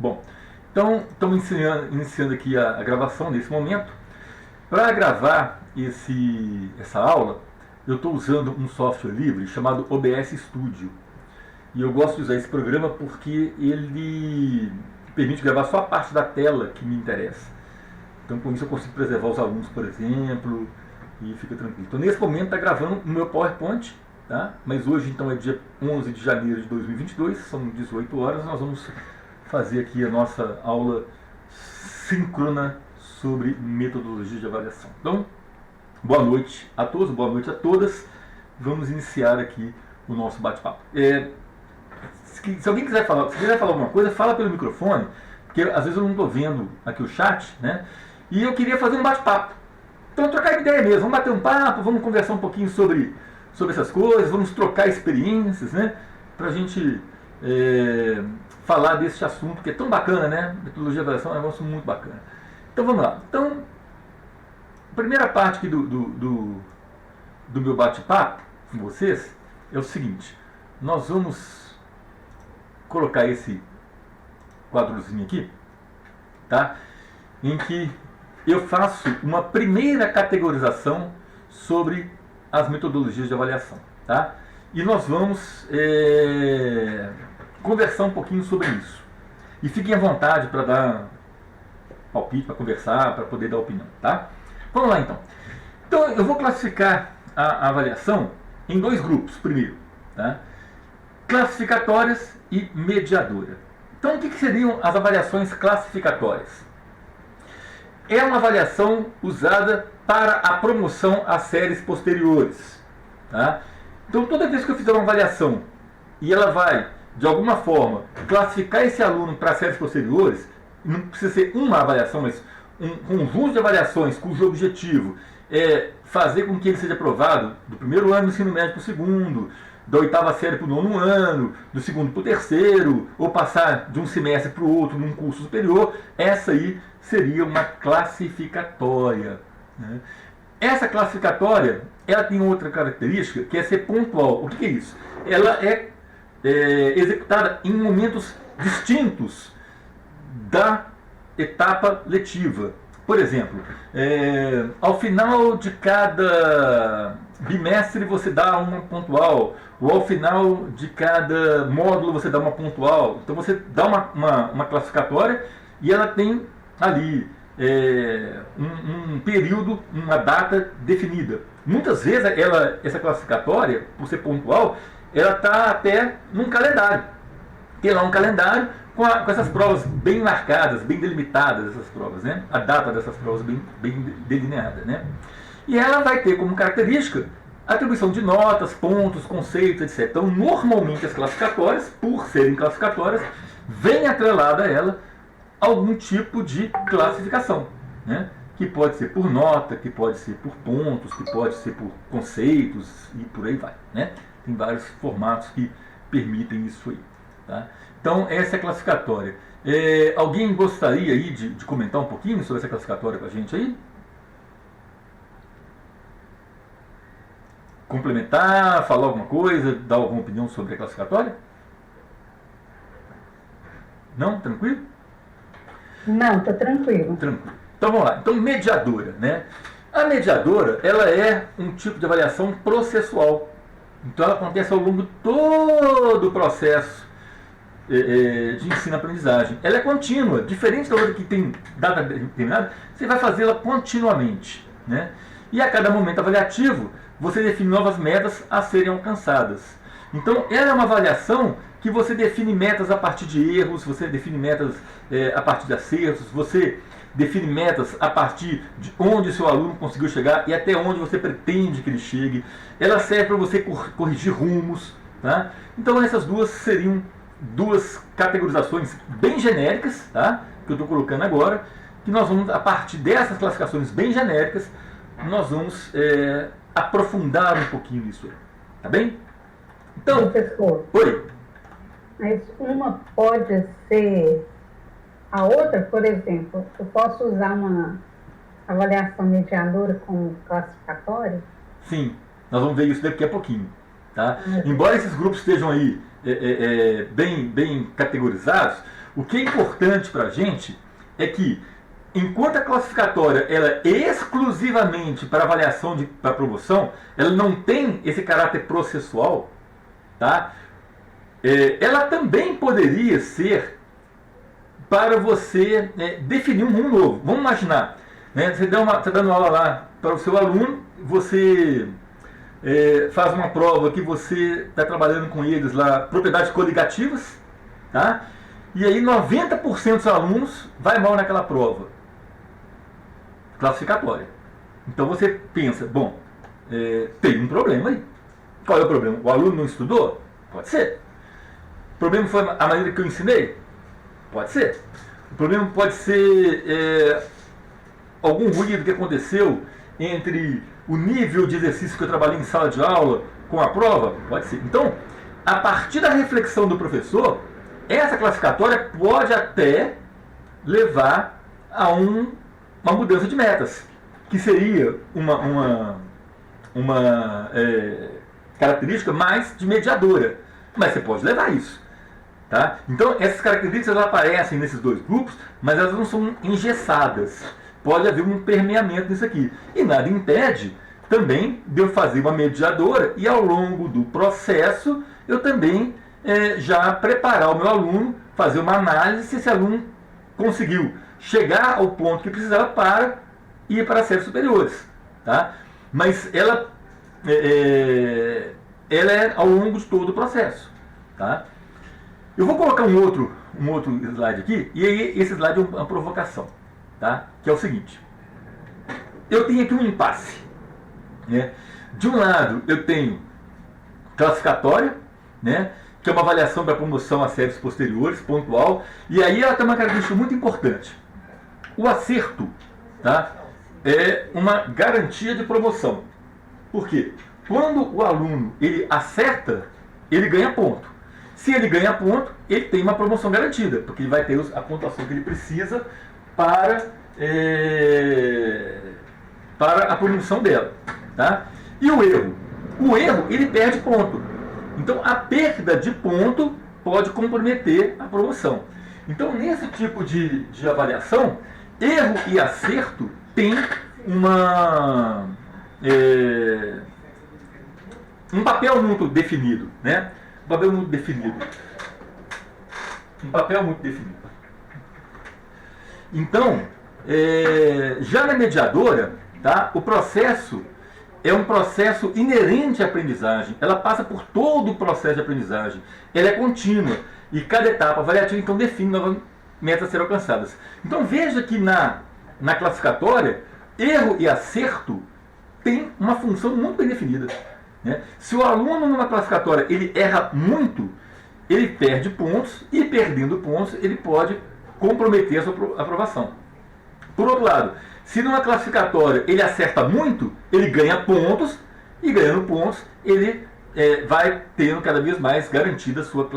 Bom, então estamos iniciando aqui a gravação nesse momento. Para gravar essa aula, eu estou usando um software livre chamado OBS Studio. E eu gosto de usar esse programa porque ele permite gravar só a parte da tela que me interessa. Então, com isso, eu consigo preservar os alunos, por exemplo, e fica tranquilo. Então, nesse momento, está gravando o meu PowerPoint, tá? Mas hoje, então, é dia 11 de janeiro de 2022, são 18 horas, nós vamos fazer aqui a nossa aula síncrona sobre metodologia de avaliação. Então, boa noite a todos, boa noite a todas. Vamos iniciar aqui o nosso bate-papo. Se alguém quiser falar alguma coisa, fala pelo microfone, porque às vezes eu não estou vendo aqui o chat, né? E eu queria fazer um bate-papo. Então, trocar ideia mesmo, vamos bater um papo, vamos conversar um pouquinho sobre essas coisas, vamos trocar experiências, né? Para a gente falar desse assunto que é tão bacana, né? Metodologia de avaliação é um negócio muito bacana. Então, vamos lá. Então, a primeira parte aqui do meu bate-papo com vocês é o seguinte. Nós vamos colocar esse quadrozinho aqui, tá? Em que eu faço uma primeira categorização sobre as metodologias de avaliação, tá? E nós vamos conversar um pouquinho sobre isso. E fiquem à vontade para dar palpite, para conversar, para poder dar opinião, tá? Vamos lá então. Então eu vou classificar a avaliação em dois grupos, primeiro, tá? Classificatórias e mediadora. Então o que seriam as avaliações classificatórias? É uma avaliação usada para a promoção às séries posteriores, tá? Então toda vez que eu fizer uma avaliação e ela vai, de alguma forma, classificar esse aluno para séries posteriores, não precisa ser uma avaliação, mas um conjunto de avaliações cujo objetivo é fazer com que ele seja aprovado do primeiro ano do ensino médio para o segundo, da oitava série para o nono ano, do segundo para o terceiro, ou passar de um semestre para o outro num curso superior, essa aí seria uma classificatória, né? Essa classificatória, ela tem outra característica, que é ser pontual. O que é isso? Ela é executada em momentos distintos da etapa letiva. Por exemplo, ao final de cada bimestre você dá uma pontual, ou ao final de cada módulo você dá uma pontual. Então você dá uma classificatória e ela tem ali um período, uma data definida. Muitas vezes essa classificatória, por ser pontual, ela está até num calendário. Tem lá um calendário com essas provas bem marcadas, bem delimitadas, essas provas, né? A data dessas provas bem delineada, né? E ela vai ter como característica atribuição de notas, pontos, conceitos, etc. Então, normalmente as classificatórias, por serem classificatórias, vem atrelada a ela algum tipo de classificação, né? Que pode ser por nota, que pode ser por pontos, que pode ser por conceitos e por aí vai, né? Tem vários formatos que permitem isso aí, tá? Então, essa é a classificatória. Alguém gostaria aí de comentar um pouquinho sobre essa classificatória com a gente aí? Complementar, falar alguma coisa, dar alguma opinião sobre a classificatória? Não? Tranquilo? Não, tô tranquilo. Tranquilo. Então vamos lá. Então, mediadora, né? A mediadora, ela é um tipo de avaliação processual. Então ela acontece ao longo de todo o processo de ensino-aprendizagem. Ela é contínua, diferente da outra que tem data determinada, você vai fazê-la continuamente, né? E a cada momento avaliativo, você define novas metas a serem alcançadas. Então, ela é uma avaliação que você define metas a partir de erros, você define metas a partir de acertos, você define metas a partir de onde o seu aluno conseguiu chegar e até onde você pretende que ele chegue. Ela serve para você corrigir rumos, tá? Então, essas duas seriam duas categorizações bem genéricas, tá? Que eu estou colocando agora, que nós vamos, a partir dessas classificações bem genéricas, nós vamos aprofundar um pouquinho nisso aí, tá bem? Então, professor, oi. mas uma pode ser a outra, por exemplo, eu posso usar uma avaliação mediadora como classificatória? Sim, nós vamos ver isso daqui a pouquinho, tá? Embora esses grupos estejam aí bem categorizados, O que é importante para a gente é que, enquanto a classificatória ela é exclusivamente para avaliação para promoção, ela não tem esse caráter processual, tá? Ela também poderia ser para você definir um mundo novo. Vamos imaginar, né? Você está dando aula lá para o seu aluno, você faz uma prova que você está trabalhando com eles lá, propriedades coligativas, tá? E aí 90% dos alunos vai mal naquela prova classificatória. Então você pensa, bom, tem um problema aí. Qual é o problema? O aluno não estudou? Pode ser. O problema foi a maneira que eu ensinei? Pode ser. O problema pode ser algum ruído que aconteceu entre o nível de exercício que eu trabalhei em sala de aula com a prova? Pode ser. Então, a partir da reflexão do professor, essa classificatória pode até levar a uma mudança de metas, que seria uma característica mais de mediadora. Mas você pode levar isso. Tá? Então, essas características aparecem nesses dois grupos, mas elas não são engessadas. Pode haver um permeamento nisso aqui. E nada impede também de eu fazer uma mediadora e, ao longo do processo, eu também já preparar o meu aluno, fazer uma análise se esse aluno conseguiu chegar ao ponto que precisava para ir para séries superiores. Tá? Mas ela é ao longo de todo o processo. Tá? Eu vou colocar um outro slide aqui, e aí esse slide é uma provocação, tá? Que é o seguinte. Eu tenho aqui um impasse. Né? De um lado, eu tenho classificatória, né? Que é uma avaliação para promoção a séries posteriores, pontual, e aí ela tem uma característica muito importante. O acerto, tá? É uma garantia de promoção. Por quê? Quando o aluno ele acerta, ele ganha ponto. Se ele ganha ponto, ele tem uma promoção garantida, porque ele vai ter a pontuação que ele precisa para a promoção dela. Tá? E o erro? O erro, ele perde ponto. Então, a perda de ponto pode comprometer a promoção. Então, nesse tipo de avaliação, erro e acerto tem um papel muito definido, né? Um papel muito definido. Então, já na mediadora, tá? O processo é um processo inerente à aprendizagem. Ela passa por todo o processo de aprendizagem. Ela é contínua. E cada etapa avaliativa, então, define novas metas a serem alcançadas. Então, veja que na classificatória, erro e acerto têm uma função muito bem definida. Né? Se o aluno numa classificatória ele erra muito, ele perde pontos, e perdendo pontos ele pode comprometer a sua aprovação. Por outro lado, se numa classificatória ele acerta muito, ele ganha pontos, e ganhando pontos ele vai tendo cada vez mais garantida a sua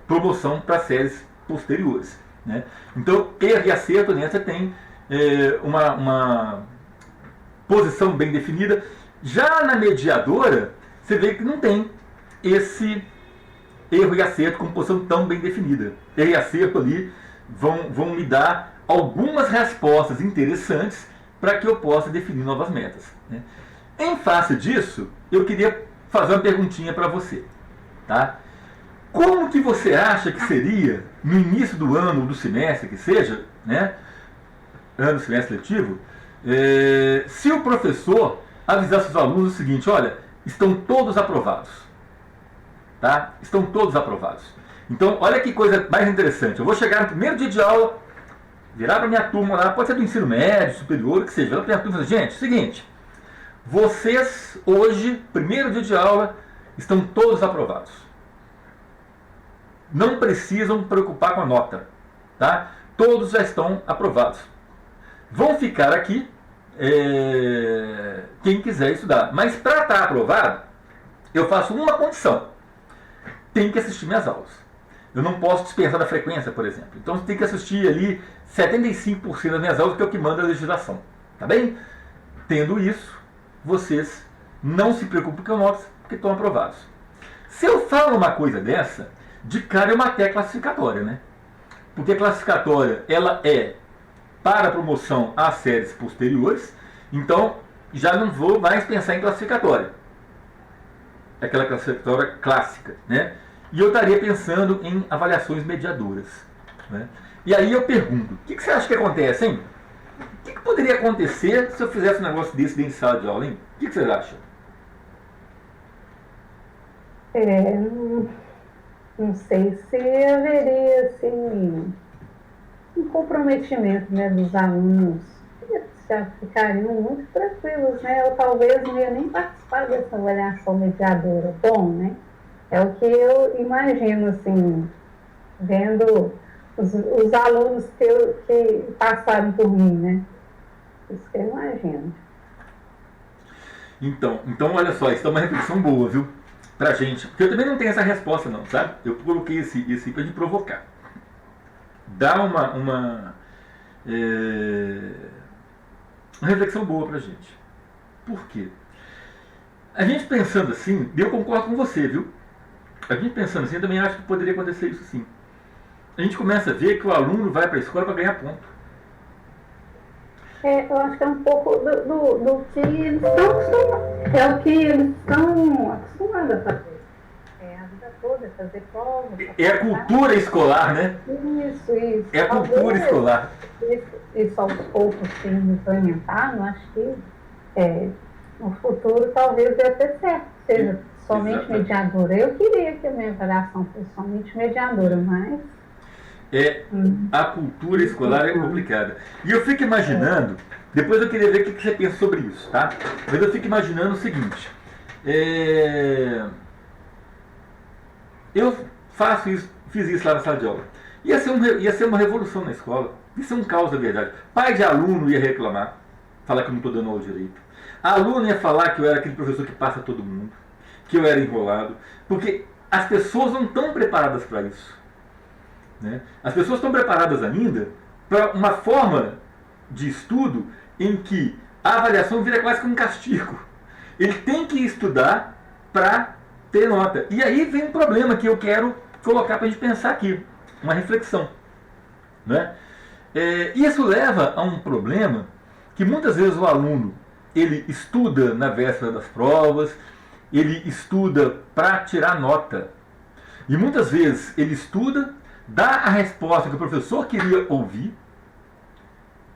promoção para séries posteriores. Né? Então, erro e acerto nessa tem uma posição bem definida. Já na mediadora, você vê que não tem esse erro e acerto com posição tão bem definida. Erro e acerto ali vão me dar algumas respostas interessantes para que eu possa definir novas metas. Né? Em face disso, eu queria fazer uma perguntinha para você. Tá? Como que você acha que seria, no início do ano ou do semestre, que seja, né? Ano, semestre letivo, se o professor avisasse os alunos o seguinte: olha, estão todos aprovados. Tá? Estão todos aprovados. Então, olha que coisa mais interessante. Eu vou chegar no primeiro dia de aula, virar para minha turma lá, pode ser do ensino médio, superior, o que seja. Virar para minha turma e falar: gente, seguinte, vocês hoje, primeiro dia de aula, estão todos aprovados. Não precisam preocupar com a nota. Tá? Todos já estão aprovados. Vão ficar aqui quem quiser estudar. Mas para estar aprovado, eu faço uma condição: tem que assistir minhas aulas. Eu não posso dispensar da frequência, por exemplo. Então você tem que assistir ali 75% das minhas aulas, que é o que manda a legislação. Tá bem? Tendo isso, vocês não se preocupem com notas, porque estão aprovados. Se eu falo uma coisa dessa, de cara é uma matéria classificatória, né? porque a classificatória ela é para promoção às séries posteriores, então já não vou mais pensar em classificatória, aquela classificatória clássica, né? E eu estaria pensando em avaliações mediadoras, né? E aí eu pergunto, o que você acha que acontece, hein? O que poderia acontecer se eu fizesse um negócio desse dentro de sala de aula, hein? O que vocês acham? Não sei se haveria, assim, um comprometimento, né, dos alunos. Eles já ficariam muito tranquilos, né? Ou talvez não ia nem participar dessa avaliação mediadora. Bom, né? É o que eu imagino, assim, vendo os alunos que passaram por mim, né? Isso que eu imagino. Então olha só, isso é uma reflexão boa, viu? Pra gente. Porque eu também não tenho essa resposta, não, sabe? Eu coloquei esse pra gente provocar. Dá uma reflexão boa pra gente. Por quê? A gente pensando assim, eu concordo com você, viu? A gente pensando assim, eu também acho que poderia acontecer isso sim. A gente começa a ver que o aluno vai para a escola para ganhar ponto. Eu acho que é um pouco do que eles estão acostumados. É o que eles estão acostumados a fazer. A vida toda, fazer prova. É a cultura escolar, né? Isso. É a cultura escolar. Isso aos poucos sendo implementado, acho que no futuro talvez dê até certo, seja somente Exatamente. Mediadora. Eu queria que a minha avaliação fosse somente mediadora, mas... A cultura escolar é complicada. E eu fico imaginando, depois eu queria ver o que você pensa sobre isso, tá? Mas eu fico imaginando o seguinte, eu fiz isso lá na sala de aula. Ia ser uma revolução na escola, ia ser um caos, na verdade. Pai de aluno ia reclamar, falar que eu não estou dando aula direito. Aluno ia falar que eu era aquele professor que passa todo mundo, que eu era enrolado, porque as pessoas não estão preparadas para isso. Né? As pessoas estão preparadas ainda para uma forma de estudo em que a avaliação vira quase que um castigo. Ele tem que estudar para ter nota. E aí vem um problema que eu quero colocar para a gente pensar aqui, uma reflexão. Né? Isso leva a um problema que muitas vezes o aluno ele estuda na véspera das provas, ele estuda para tirar nota. E muitas vezes ele estuda, dá a resposta que o professor queria ouvir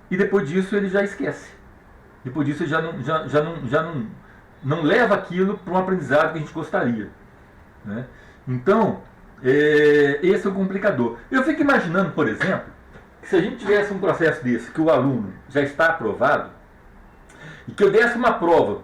e depois disso ele já esquece. Depois disso ele já não leva aquilo para um aprendizado que a gente gostaria. Né? Então, esse é o complicador. Eu fico imaginando, por exemplo, que se a gente tivesse um processo desse, que o aluno já está aprovado, e que eu desse uma prova,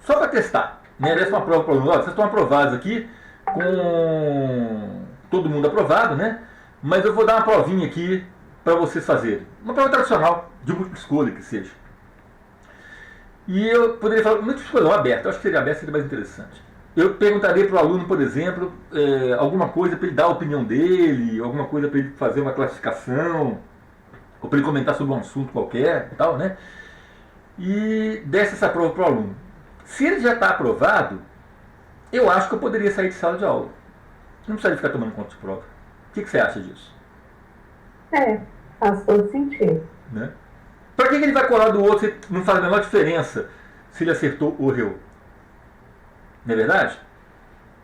só para testar, né? Desse uma prova para o aluno, vocês estão aprovados aqui, com todo mundo aprovado, né? Mas eu vou dar uma provinha aqui para vocês fazerem. Uma prova tradicional, de múltipla escolha que seja. E eu poderia falar, múltipla escolha não, aberta, eu acho que seria aberta, seria mais interessante. Eu perguntaria para o aluno, por exemplo, alguma coisa para ele dar a opinião dele, alguma coisa para ele fazer uma classificação, ou para ele comentar sobre um assunto qualquer e tal, né? E desse essa prova para o aluno. Se ele já está aprovado, eu acho que eu poderia sair de sala de aula. Não precisaria ficar tomando conta de prova. O que você acha disso? Faz todo sentido. Né? Para que ele vai colar do outro se não faz a menor diferença se ele acertou ou errou? Não é verdade?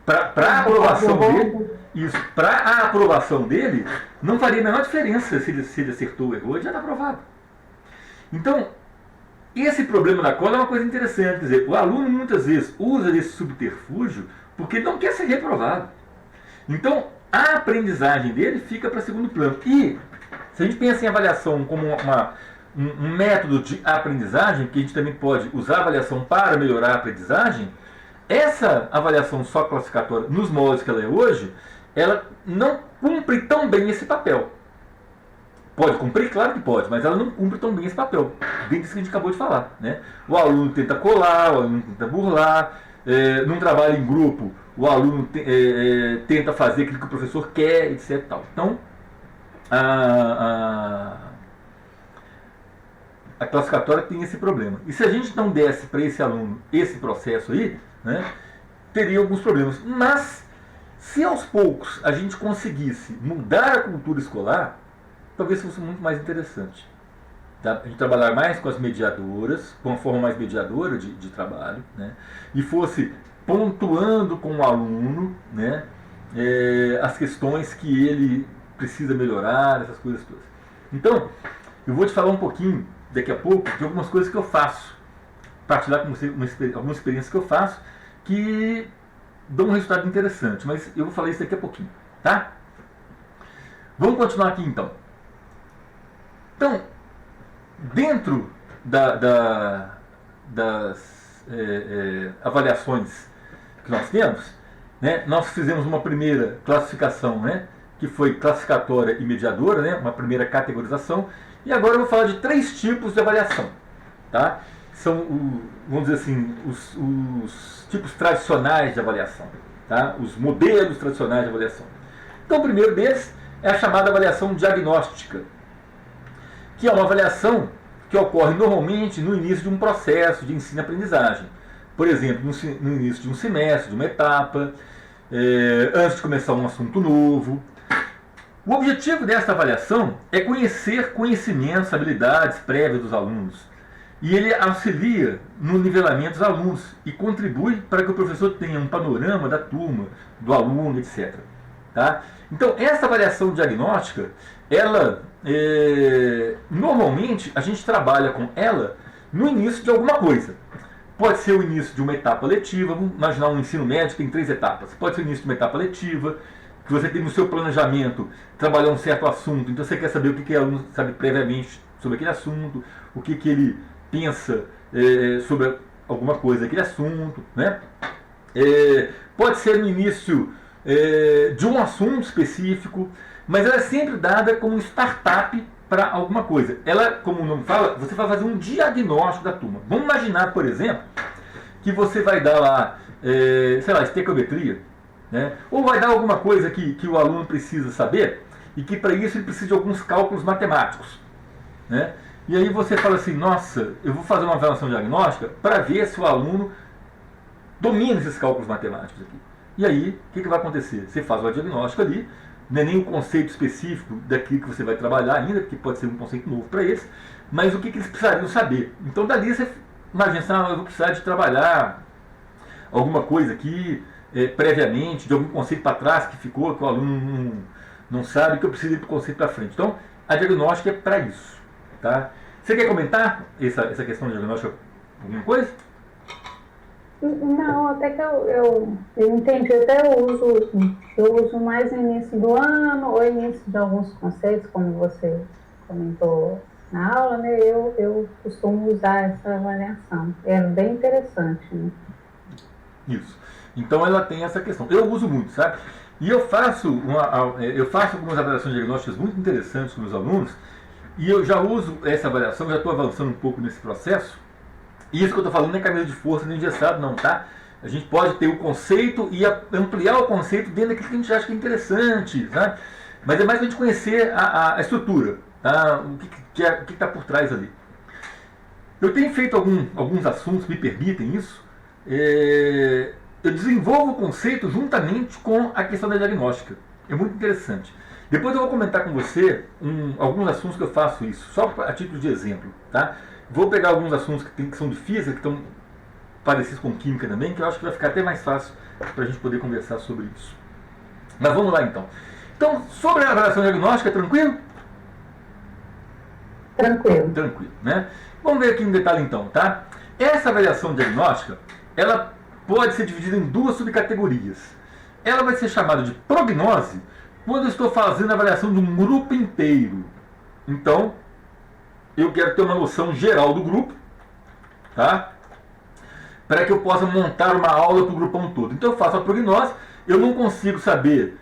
Para a aprovação dele, isso, para a aprovação dele, não faria a menor diferença se ele acertou ou errou, ele já está aprovado. Então, esse problema da cola é uma coisa interessante. Quer dizer, o aluno muitas vezes usa esse subterfúgio porque ele não quer ser reprovado. Então, a aprendizagem dele fica para segundo plano. E, se a gente pensa em avaliação como um método de aprendizagem, que a gente também pode usar a avaliação para melhorar a aprendizagem, essa avaliação só classificatória, nos moldes que ela é hoje, ela não cumpre tão bem esse papel. Pode cumprir? Claro que pode, mas ela não cumpre tão bem esse papel, dentro disso que a gente acabou de falar. Né? O aluno tenta colar, o aluno tenta burlar, num trabalho em grupo, o aluno tenta fazer aquilo que o professor quer, etc. Tal. Então, a classificatória tem esse problema. E se a gente não desse para esse aluno esse processo aí, né, teria alguns problemas. Mas Se aos poucos a gente conseguisse mudar a cultura escolar, talvez fosse muito mais interessante. Tá? A gente trabalhar mais com as mediadoras, com uma forma mais mediadora de trabalho, né? E fosse pontuando com o aluno, né, as questões que ele precisa melhorar, essas coisas todas. Então, eu vou te falar um pouquinho, daqui a pouco, de algumas coisas que eu faço, partilhar com você algumas experiências que eu faço, que dão um resultado interessante, mas eu vou falar isso daqui a pouquinho, tá? Vamos continuar aqui então. Então, dentro das avaliações que nós temos, né, nós fizemos uma primeira classificação, né, que foi classificatória e mediadora, né, uma primeira categorização, e agora eu vou falar de 3 tipos de avaliação. Tá? São, vamos dizer assim, os tipos tradicionais de avaliação, tá? Os modelos tradicionais de avaliação. Então, o primeiro deles é a chamada avaliação diagnóstica, que é uma avaliação que ocorre normalmente no início de um processo de ensino-aprendizagem. Por exemplo, no início de um semestre, de uma etapa, antes de começar um assunto novo. O objetivo dessa avaliação é conhecer conhecimentos, habilidades prévias dos alunos. E ele auxilia no nivelamento dos alunos e contribui para que o professor tenha um panorama da turma, do aluno, etc. Tá? Então, essa avaliação diagnóstica, ela, normalmente, a gente trabalha com ela no início de alguma coisa. Pode ser o início de uma etapa letiva, vamos imaginar um ensino médio que tem 3 etapas. Pode ser o início de uma etapa letiva, que você tem no seu planejamento trabalhar um certo assunto, então você quer saber o que o aluno sabe previamente sobre aquele assunto, o que ele pensa sobre alguma coisa daquele assunto, né? Pode ser no início de um assunto específico, mas ela é sempre dada como startup para alguma coisa. Ela, como o nome fala, você vai fazer um diagnóstico da turma. Vamos imaginar, por exemplo, que você vai dar lá, sei lá, estequiometria, né? Ou vai dar alguma coisa que o aluno precisa saber e que para isso ele precisa de alguns cálculos matemáticos, né? E aí você fala assim, nossa, eu vou fazer uma avaliação diagnóstica para ver se o aluno domina esses cálculos matemáticos aqui. E aí, o que vai acontecer? Você faz o diagnóstico ali, não é nem o conceito específico daquilo que você vai trabalhar ainda, porque pode ser um conceito novo para eles, mas o que eles precisariam saber. Então dali você imagina assim, eu vou precisar de trabalhar alguma coisa aqui, previamente, de algum conceito para trás que ficou, que o aluno não sabe, que eu preciso ir para o conceito para frente. Então, a diagnóstica é para isso. Tá? Você quer comentar essa questão de diagnóstica? Alguma coisa? Não, até que eu entendi, até eu uso mais no início do ano ou início de alguns conceitos, como você comentou na aula, né? Eu costumo usar essa avaliação. É bem interessante, né? Isso. Então ela tem essa questão. Eu uso muito, sabe? E eu faço algumas avaliações diagnósticas muito interessantes com meus alunos, e eu já uso essa avaliação, já estou avançando um pouco nesse processo. E isso que eu estou falando não é camisa de força nem engessado, não, tá? A gente pode ter o conceito e ampliar o conceito dentro daquilo que a gente acha que é interessante, tá? Mas é mais para a gente conhecer a estrutura, tá? O que está por trás ali. Eu tenho feito alguns assuntos que me permitem isso. Eu desenvolvo o conceito juntamente com a questão da diagnóstica. É muito interessante. Depois eu vou comentar com você alguns assuntos que eu faço isso, só a título de exemplo, tá? Vou pegar alguns assuntos que são de física, que estão parecidos com química também, que eu acho que vai ficar até mais fácil para a gente poder conversar sobre isso. Mas vamos lá então. Então, sobre a avaliação diagnóstica, tranquilo? Tranquilo. Tranquilo, né? Vamos ver aqui um detalhe então, tá? Essa avaliação diagnóstica, ela pode ser dividida em 2 subcategorias. Ela vai ser chamada de prognose quando eu estou fazendo a avaliação de um grupo inteiro. Então, eu quero ter uma noção geral do grupo, tá? Para que eu possa montar uma aula para o grupão todo. Então eu faço a prognose, eu não consigo saber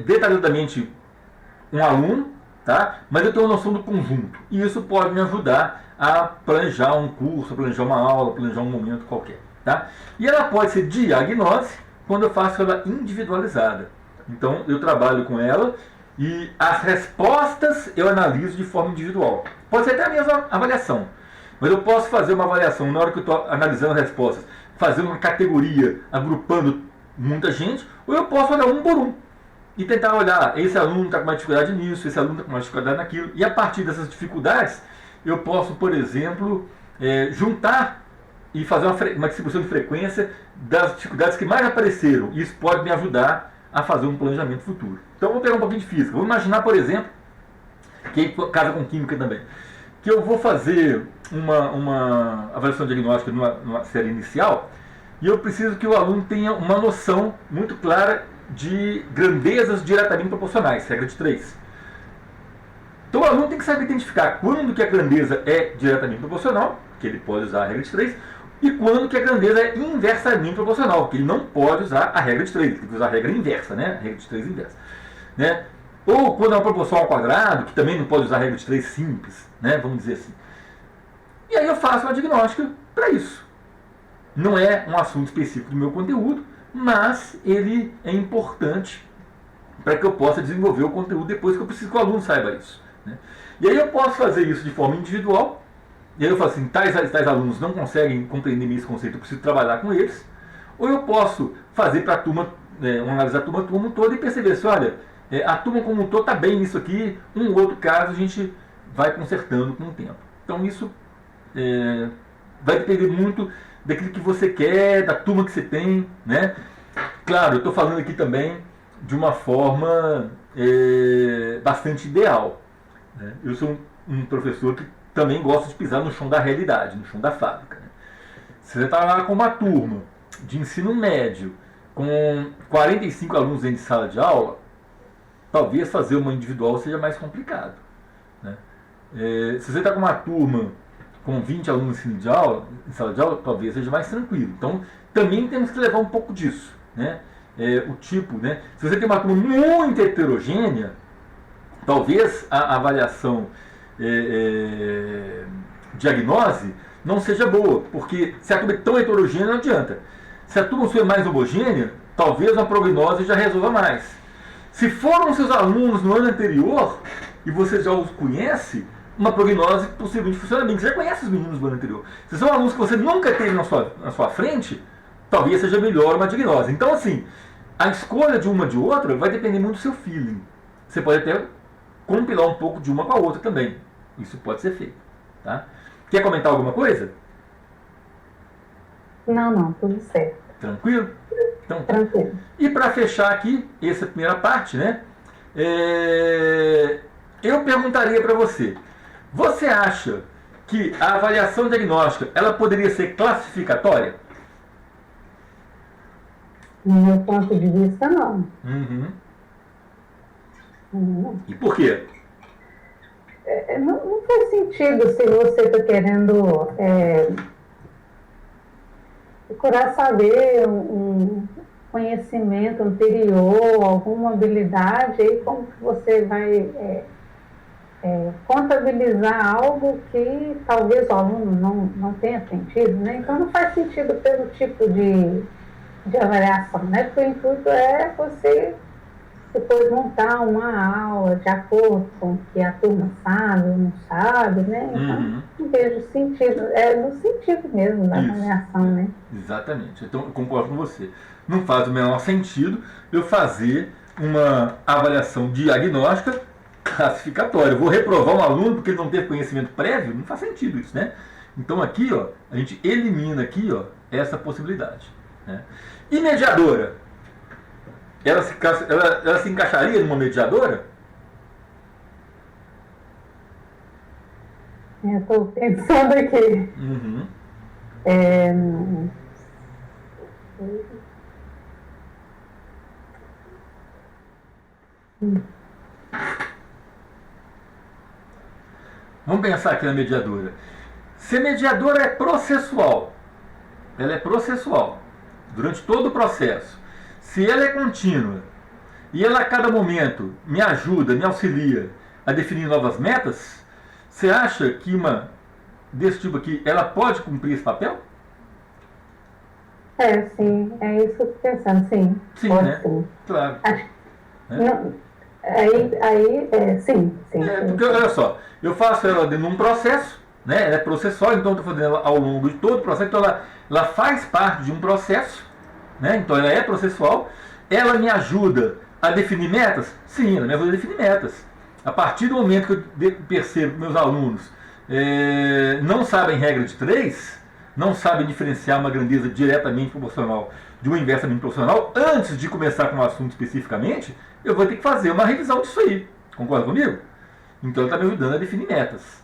detalhadamente um aluno, tá? Mas eu tenho uma noção do conjunto. E isso pode me ajudar a planejar um curso, planejar uma aula, planejar um momento qualquer, tá? E ela pode ser diagnose quando eu faço ela individualizada. Então eu trabalho com ela e as respostas eu analiso de forma individual. Pode ser até a mesma avaliação, mas eu posso fazer uma avaliação na hora que eu estou analisando as respostas, fazer uma categoria, agrupando muita gente, ou eu posso olhar um por um e tentar olhar, esse aluno está com mais dificuldade nisso, esse aluno está com mais dificuldade naquilo, e a partir dessas dificuldades, eu posso, por exemplo, juntar e fazer uma distribuição de frequência das dificuldades que mais apareceram. Isso pode me ajudar a fazer um planejamento futuro. Então, vou pegar um pouquinho de física. Vou imaginar, por exemplo, que casa com química também, que eu vou fazer uma avaliação diagnóstica numa série inicial, e eu preciso que o aluno tenha uma noção muito clara de grandezas diretamente proporcionais, regra de 3. Então o aluno tem que saber identificar quando que a grandeza é diretamente proporcional, que ele pode usar a regra de 3, e quando que a grandeza é inversamente proporcional, que ele não pode usar a regra de 3, ele tem que usar a regra inversa, né? A regra de 3 inversa. Né? Ou quando é uma proporção ao quadrado, que também não pode usar a regra de 3 simples, né? Vamos dizer assim. E aí eu faço uma diagnóstica para isso. Não é um assunto específico do meu conteúdo, mas ele é importante para que eu possa desenvolver o conteúdo depois, que eu preciso que o aluno saiba isso. Né? E aí eu posso fazer isso de forma individual, e aí eu falo assim, tais alunos não conseguem compreender esse conceito, eu preciso trabalhar com eles, ou eu posso fazer para a turma, analisar a turma como um todo e perceber assim, olha, a turma como um todo está bem nisso aqui, um outro caso a gente vai consertando com o tempo. Então isso vai depender muito daquilo que você quer, da turma que você tem, né? Claro, eu estou falando aqui também de uma forma bastante ideal. Né? Eu sou um professor que também gosta de pisar no chão da realidade, no chão da fábrica. Né? Se você está lá com uma turma de ensino médio, com 45 alunos dentro de sala de aula, talvez fazer uma individual seja mais complicado. Né? Se você está com uma turma com 20 alunos em sala de aula, talvez seja mais tranquilo. Então, também temos que levar um pouco disso. Né? O tipo, né? Se você tem uma turma muito heterogênea, talvez a avaliação diagnose não seja boa, porque se a turma é tão heterogênea, não adianta. Se a turma for mais homogênea, talvez a prognose já resolva mais. Se foram seus alunos no ano anterior e você já os conhece, uma prognose possivelmente funciona bem. Você já conhece os meninos do ano anterior. Se são alunos que você nunca teve na sua frente, talvez seja melhor uma diagnose. Então, assim, a escolha de uma de outra vai depender muito do seu feeling. Você pode até compilar um pouco de uma com a outra também. Isso pode ser feito. Tá? Quer comentar alguma coisa? Não, tudo certo. Tranquilo? Então, tranquilo. E para fechar aqui, essa primeira parte, né? Eu perguntaria para você. Você acha que a avaliação diagnóstica ela poderia ser classificatória? No meu ponto de vista, não. E por quê? Não faz sentido se você está querendo procurar saber um conhecimento anterior, alguma habilidade, aí como que você vai contabilizar algo que talvez o aluno não tenha sentido, né? Então não faz sentido pelo tipo de avaliação, né? Porque o intuito é você depois montar uma aula de acordo com o que a turma sabe ou não sabe, né? Então, não vejo sentido, no sentido mesmo da avaliação, né? Exatamente, então eu concordo com você. Não faz o menor sentido eu fazer uma avaliação diagnóstica classificatória. Eu vou reprovar um aluno porque ele não teve conhecimento prévio? Não faz sentido isso, né? Então aqui, ó, a gente elimina aqui, ó, essa possibilidade. Né? E mediadora? Ela se encaixaria numa mediadora? Estou pensando aqui. Vamos pensar aqui na mediadora. Se a mediadora é processual, ela é processual durante todo o processo. Se ela é contínua e ela a cada momento me ajuda, me auxilia a definir novas metas, você acha que uma desse tipo aqui, ela pode cumprir esse papel? Sim, é isso que eu estou pensando, sim. Sim, pode, né? sim. Claro. Não, sim. Porque, olha só, eu faço ela dentro de um processo, né? Ela é processual, então eu estou fazendo ela ao longo de todo o processo, então ela faz parte de um processo, né? Então ela é processual. Ela me ajuda a definir metas? Sim, ela me ajuda a definir metas. A partir do momento que eu percebo que meus alunos não sabem regra de 3, não sabem diferenciar uma grandeza diretamente proporcional de uma inversamente proporcional, antes de começar com o assunto especificamente, eu vou ter que fazer uma revisão disso aí. Concorda comigo? Então ela está me ajudando a definir metas.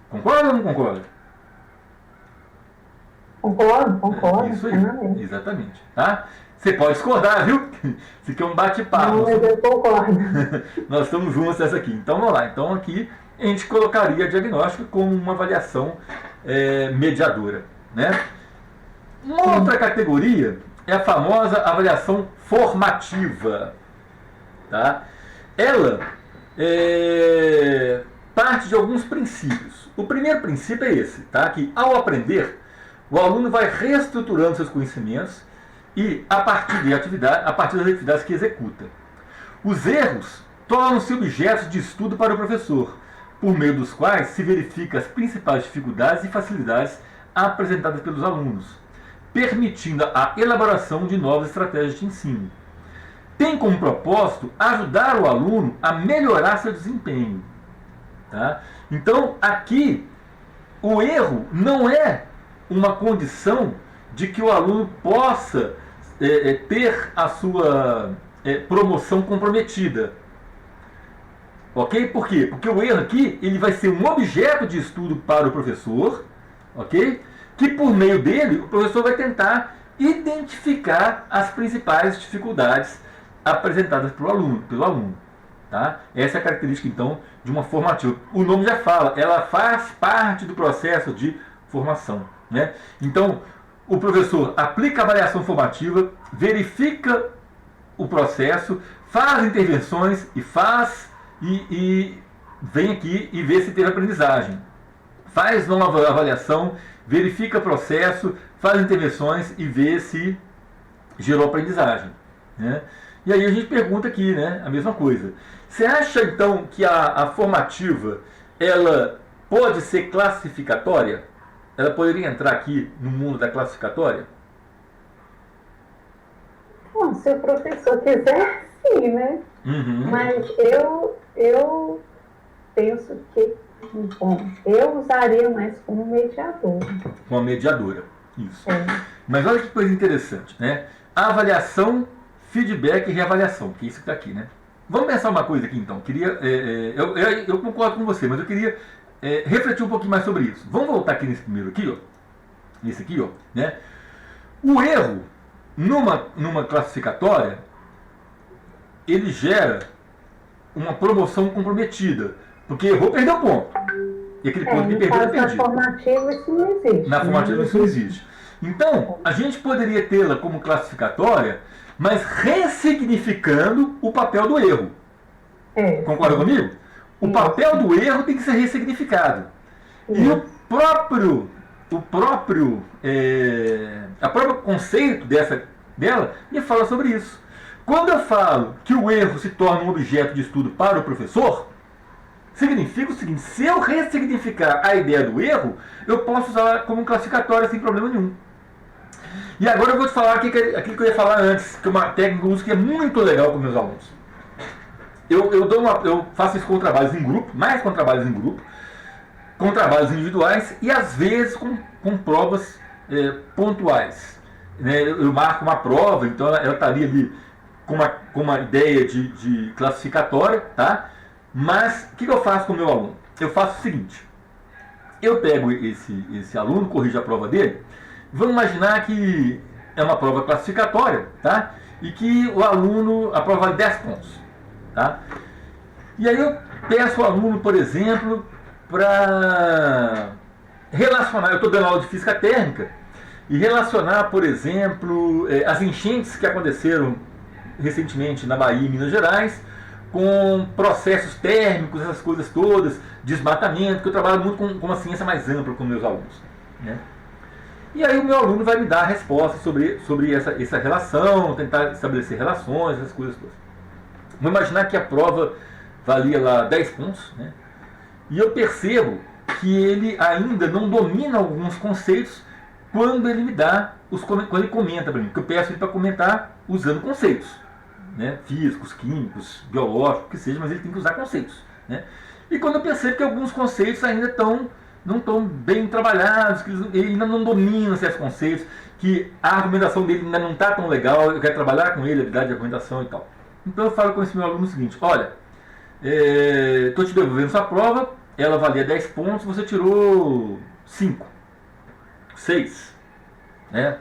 Concorda ou não concorda? Concordo. Isso aí, exatamente. Tá? Você pode discordar, viu? Isso aqui é um bate-papo. Não, mas eu concordo. Nós estamos juntos nessa aqui. Então vamos lá. Então aqui a gente colocaria diagnóstico como uma avaliação mediadora, né? Uma outra categoria é a famosa avaliação formativa. Tá? Ela parte de alguns princípios. O primeiro princípio é esse, tá? Que ao aprender, o aluno vai reestruturando seus conhecimentos e a partir das atividades que executa. Os erros tornam-se objetos de estudo para o professor, por meio dos quais se verifica as principais dificuldades e facilidades apresentadas pelos alunos, permitindo a elaboração de novas estratégias de ensino. Tem como propósito ajudar o aluno a melhorar seu desempenho. Tá? Então, aqui, o erro não é uma condição de que o aluno possa ter a sua promoção comprometida. Ok? Por quê? Porque o erro aqui ele vai ser um objeto de estudo para o professor, ok? Que por meio dele o professor vai tentar identificar as principais dificuldades apresentadas pelo aluno. Tá? Essa é a característica, então, de uma formativa. O nome já fala, ela faz parte do processo de formação. Né? Então, o professor aplica a avaliação formativa, verifica o processo, faz intervenções e vem aqui e vê se teve aprendizagem. Faz nova avaliação, verifica o processo, faz intervenções e vê se gerou aprendizagem. Né? E aí a gente pergunta aqui, né, a mesma coisa. Você acha então que a formativa ela pode ser classificatória? Ela poderia entrar aqui no mundo da classificatória? Bom, se o professor quiser, sim, né? Uhum. Mas eu penso que, bom, eu usaria mais como mediador. Como mediadora, isso. Mas olha que coisa interessante, né? Avaliação, feedback e reavaliação, que é isso que está aqui, né? Vamos pensar uma coisa aqui então. Eu concordo com você, mas eu queria refletir um pouquinho mais sobre isso. Vamos voltar aqui nesse primeiro aqui, ó. Nesse aqui, ó, né? O erro numa classificatória, ele gera uma promoção comprometida, porque errou, perdeu ponto. E aquele ponto que perdeu é perdido. Na formativa isso não existe. Na formativa isso não existe. Então, a gente poderia tê-la como classificatória, mas ressignificando o papel do erro. Concorda comigo? O papel do erro tem que ser ressignificado. E o próprio conceito dela me fala sobre isso. Quando eu falo que o erro se torna um objeto de estudo para o professor, significa o seguinte: se eu ressignificar a ideia do erro, eu posso usá-la como classificatória sem problema nenhum. E agora eu vou te falar aquilo que eu ia falar antes, que é uma técnica que é muito legal com meus alunos. Eu faço isso com trabalhos em grupo, mais com trabalhos em grupo, com trabalhos individuais e às vezes com provas pontuais. Né? Eu marco uma prova, então ela estaria ali com uma ideia de classificatória, tá? Mas o que eu faço com o meu aluno? Eu faço o seguinte: eu pego esse aluno, corrijo a prova dele. Vamos imaginar que é uma prova classificatória, tá? E que a prova vale 10 pontos, tá? E aí eu peço ao aluno, por exemplo, para relacionar, eu estou dando aula de física térmica, e relacionar, por exemplo, as enchentes que aconteceram recentemente na Bahia e Minas Gerais, com processos térmicos, essas coisas todas, desmatamento, que eu trabalho muito com uma ciência mais ampla com meus alunos. Né? E aí o meu aluno vai me dar a resposta sobre essa relação, tentar estabelecer relações, essas coisas todas. Vamos imaginar que a prova valia lá 10 pontos, né? E eu percebo que ele ainda não domina alguns conceitos quando ele me dá quando ele comenta para mim, porque eu peço ele para comentar usando conceitos, né? Físicos, químicos, biológicos, que seja, mas ele tem que usar conceitos, né? E quando eu percebo que alguns conceitos ainda não estão bem trabalhados, que ele ainda não domina certos conceitos, que a argumentação dele ainda não está tão legal, eu quero trabalhar com ele, a habilidade de argumentação e tal. Então eu falo com esse meu aluno o seguinte: olha, estou te devolvendo sua prova, ela valia 10 pontos, você tirou 5, 6, né?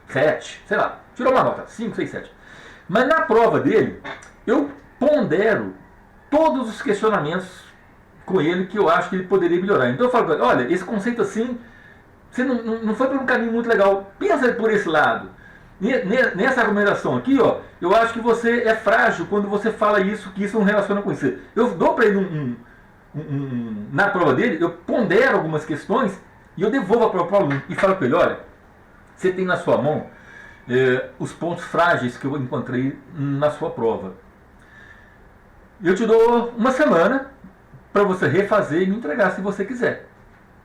7, sei lá, tirou uma nota, 5, 6, 7. Mas na prova dele, eu pondero todos os questionamentos com ele que eu acho que ele poderia melhorar. Então eu falo para ele: olha, esse conceito assim, você não foi por um caminho muito legal, pensa por esse lado. Nessa argumentação aqui, ó, eu acho que você é frágil quando você fala isso, que isso não relaciona com isso. Eu dou para ele na prova dele, eu pondero algumas questões e eu devolvo a prova para o aluno e falo para ele: olha, você tem na sua mão os pontos frágeis que eu encontrei na sua prova. Eu te dou uma semana para você refazer e me entregar se você quiser.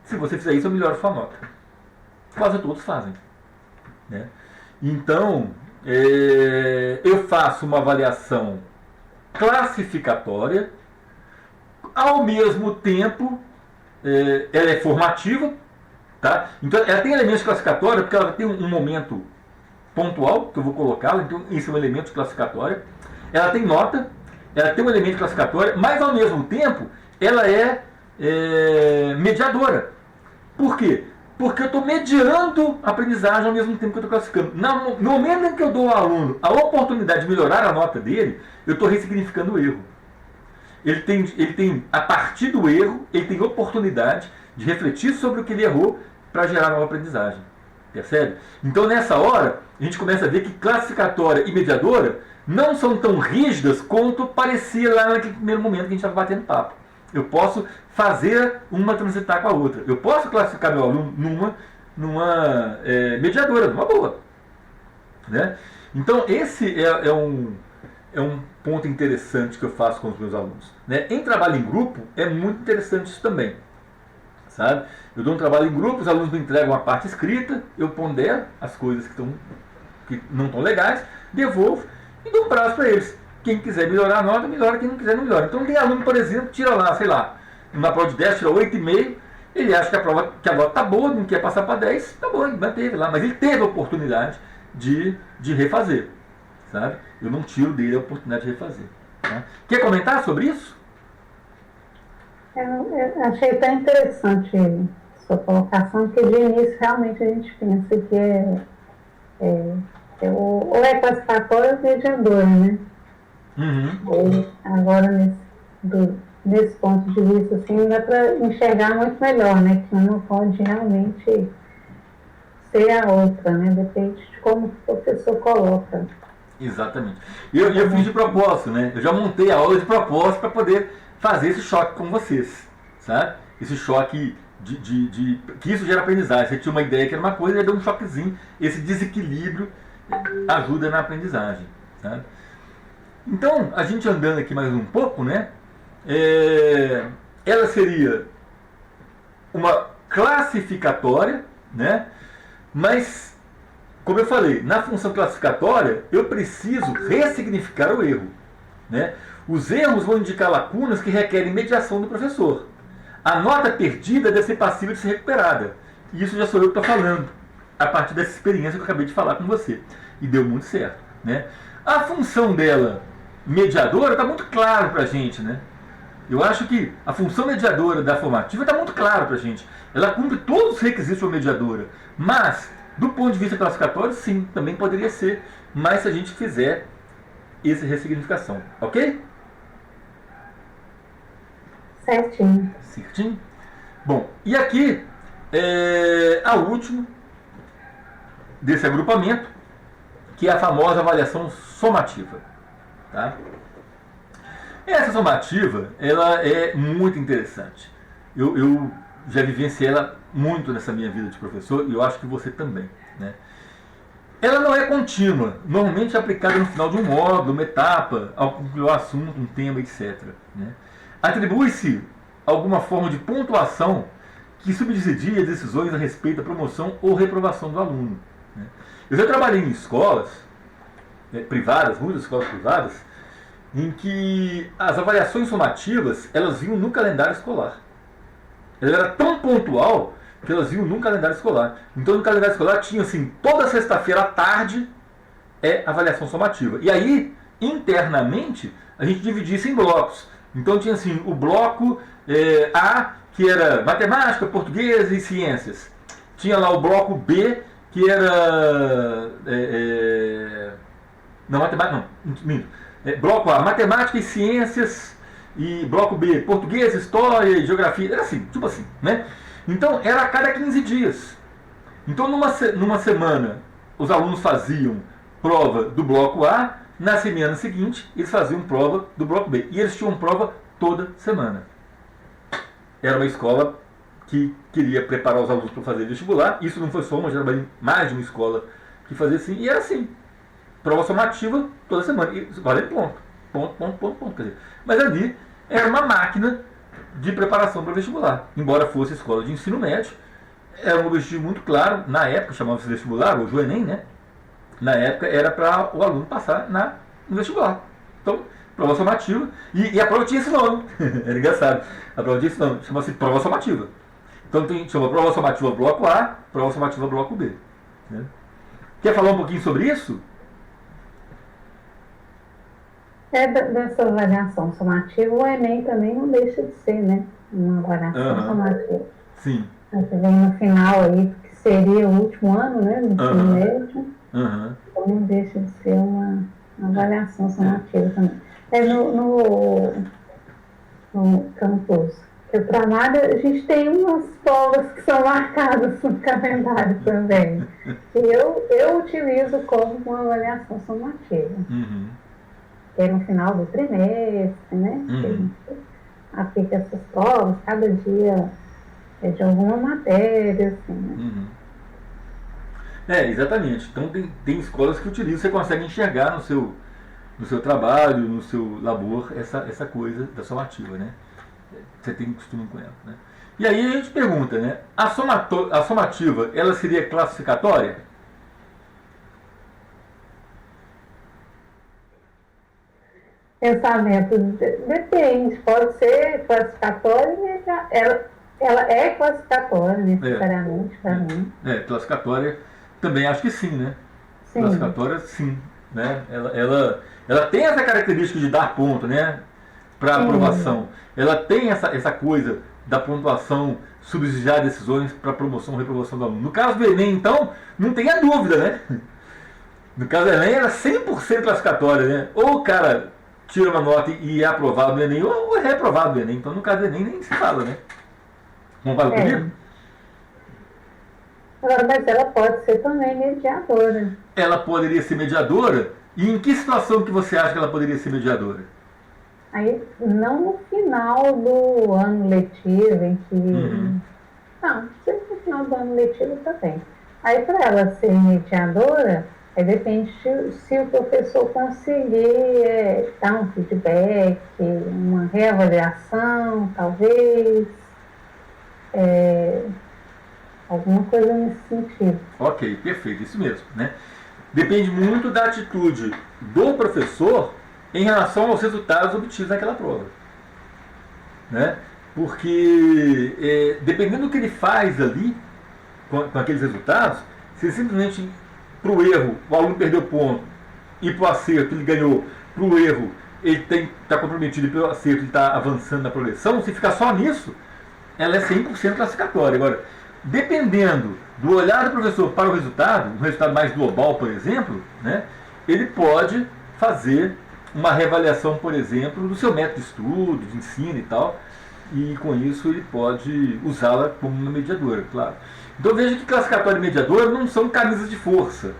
Se você fizer isso, eu melhoro a sua nota. Quase todos fazem, né? Então, eu faço uma avaliação classificatória, ao mesmo tempo, ela é formativa, tá? Então, ela tem elementos classificatórios, porque ela tem um momento pontual, que eu vou colocá-la, então esse é um elemento classificatório. Ela tem nota, ela tem um elemento classificatório, mas ao mesmo tempo, ela é mediadora. Por quê? Porque eu estou mediando a aprendizagem ao mesmo tempo que eu estou classificando. No momento em que eu dou ao aluno a oportunidade de melhorar a nota dele, eu estou ressignificando o erro. Ele tem, a partir do erro, ele tem oportunidade de refletir sobre o que ele errou para gerar nova aprendizagem. Percebe? Então, nessa hora, a gente começa a ver que classificatória e mediadora não são tão rígidas quanto parecia lá naquele primeiro momento que a gente estava batendo papo. Eu posso fazer uma transitar com a outra. Eu posso classificar meu aluno numa mediadora, numa boa, né? Então, esse é um ponto interessante que eu faço com os meus alunos, né? Em trabalho em grupo, é muito interessante isso também, sabe? Eu dou um trabalho em grupo, os alunos me entregam a parte escrita, eu pondero as coisas que não estão legais, devolvo e dou um prazo para eles. Quem quiser melhorar a nota, melhora. Quem não quiser, não melhora. Então tem aluno, por exemplo, que tira lá, sei lá, na prova de 10, tira 8,5, ele acha que a nota está boa, não quer passar para 10, tá bom, ele manteve lá. Mas ele teve a oportunidade de refazer, sabe? Eu não tiro dele a oportunidade de refazer. Tá? Quer comentar sobre isso? Eu achei tão interessante sua colocação, que de início realmente a gente pensa que ou é classificatório ou mediador, né? Uhum. Agora, nesse ponto de vista, assim, dá para enxergar muito melhor, né? Que uma pode realmente ser a outra, né? Depende de como o professor coloca. Exatamente. E eu fiz de propósito, né? Eu já montei a aula de propósito para poder fazer esse choque com vocês, sabe? Esse choque que isso gera aprendizagem. Você tinha uma ideia que era uma coisa e deu um choquezinho. Esse desequilíbrio ajuda na aprendizagem, sabe? Então, a gente andando aqui mais um pouco, né? Ela seria uma classificatória, né? Mas, como eu falei, na função classificatória, eu preciso ressignificar o erro, né? Os erros vão indicar lacunas que requerem mediação do professor. A nota perdida deve ser passível de ser recuperada. E isso já sou eu que estou falando, a partir dessa experiência que eu acabei de falar com você. E deu muito certo, né? A função dela, mediadora, está muito claro para a gente, né? Eu acho que a função mediadora da formativa está muito clara para a gente. Ela cumpre todos os requisitos para mediadora. Mas, do ponto de vista classificatório, sim, também poderia ser. Mas se a gente fizer essa ressignificação. Ok? Certinho. Certinho? Bom, e aqui a última desse agrupamento, que é a famosa avaliação somativa. Tá? Essa somativa, ela é muito interessante. Eu já vivenciei ela muito nessa minha vida de professor e eu acho que você também, né? Ela não é contínua, normalmente é aplicada no final de um módulo, uma etapa, ao concluir o assunto, um tema, etc. Né? Atribui-se alguma forma de pontuação que subsidia decisões a respeito da promoção ou reprovação do aluno. Né? Eu já trabalhei em escolas privadas, muitas escolas privadas, em que as avaliações somativas, elas vinham no calendário escolar. Ela era tão pontual que elas vinham no calendário escolar. Então no calendário escolar tinha assim, toda sexta-feira à tarde avaliação somativa. E aí, internamente, a gente dividia isso em blocos. Então tinha assim, o bloco A, que era matemática, português e ciências. Tinha lá o bloco B, que era... não, matemática, não, minto. Bloco A, matemática e ciências, e bloco B, português, história e geografia. Era assim, tipo assim, né? Então, era a cada 15 dias. Então, numa semana, os alunos faziam prova do bloco A, na semana seguinte, eles faziam prova do bloco B. E eles tinham prova toda semana. Era uma escola que queria preparar os alunos para fazer vestibular. Isso não foi só uma, já trabalhei mais de uma escola que fazia assim. E era assim, prova somativa toda semana. E valendo ponto. Ponto, ponto, ponto, ponto. Quer dizer, mas ali era uma máquina de preparação para vestibular. Embora fosse escola de ensino médio, era um objetivo muito claro. Na época chamava-se vestibular, hoje o Enem, né? Na época era para o aluno passar no vestibular. Então, prova somativa. E a prova tinha esse nome. Era engraçado. A prova tinha esse nome. Chama-se prova somativa. Então chama prova somativa bloco A, prova somativa bloco B. Né? Quer falar um pouquinho sobre isso? Dessa avaliação somativa, o Enem também não deixa de ser, né? Uma avaliação somativa. Sim. Você vem no final aí, que seria o último ano, né? No ensino médio. Então não deixa de ser uma avaliação somativa também. No campus que eu trabalho, a gente tem umas provas que são marcadas no calendário também. Que eu utilizo como uma avaliação somativa. Que é no final do trimestre, né? Que a gente aplica essas provas, cada dia é de alguma matéria, assim, né? Exatamente. Então tem escolas que utilizam, você consegue enxergar no seu trabalho, no seu labor, essa coisa da somativa, né? Você tem costume com ela, né? E aí a gente pergunta, né? A somativa, ela seria classificatória? Pensamento depende, pode ser classificatória, ela é classificatória necessariamente para mim. Classificatória também acho que sim, né? Sim. Classificatória sim, né? Ela tem essa característica de dar ponto, né? Para aprovação. Ela tem essa coisa da pontuação subsidiar decisões para promoção ou reprovação do aluno. No caso do Enem, então, não tem a dúvida, né? No caso do Enem, era 100% classificatória, né? Ou o cara tira uma nota e é aprovado no Enem, ou é reprovado no Enem. Então, no caso do Enem, nem se fala, né? Concorda comigo? Agora, mas ela pode ser também mediadora. Ela poderia ser mediadora? E em que situação que você acha que ela poderia ser mediadora? Aí, não no final do ano letivo, em que... Não, no final do ano letivo também. Aí, para ela ser mediadora, aí depende se o professor conseguir dar um feedback, uma reavaliação, talvez, alguma coisa nesse sentido. Ok, perfeito, isso mesmo, né? Depende muito da atitude do professor em relação aos resultados obtidos naquela prova, né? Porque dependendo do que ele faz ali com aqueles resultados, se simplesmente para o erro o aluno perdeu ponto e para o acerto ele ganhou, para o erro ele está comprometido e para o acerto ele está avançando na progressão, se ficar só nisso, ela é 100% classificatória. Agora, dependendo do olhar do professor para o resultado, um resultado mais global, por exemplo, né, ele pode fazer uma reavaliação, por exemplo, do seu método de estudo, de ensino e tal, e com isso ele pode usá-la como uma mediadora, claro. Então veja que classificatória e mediadora não são camisas de força.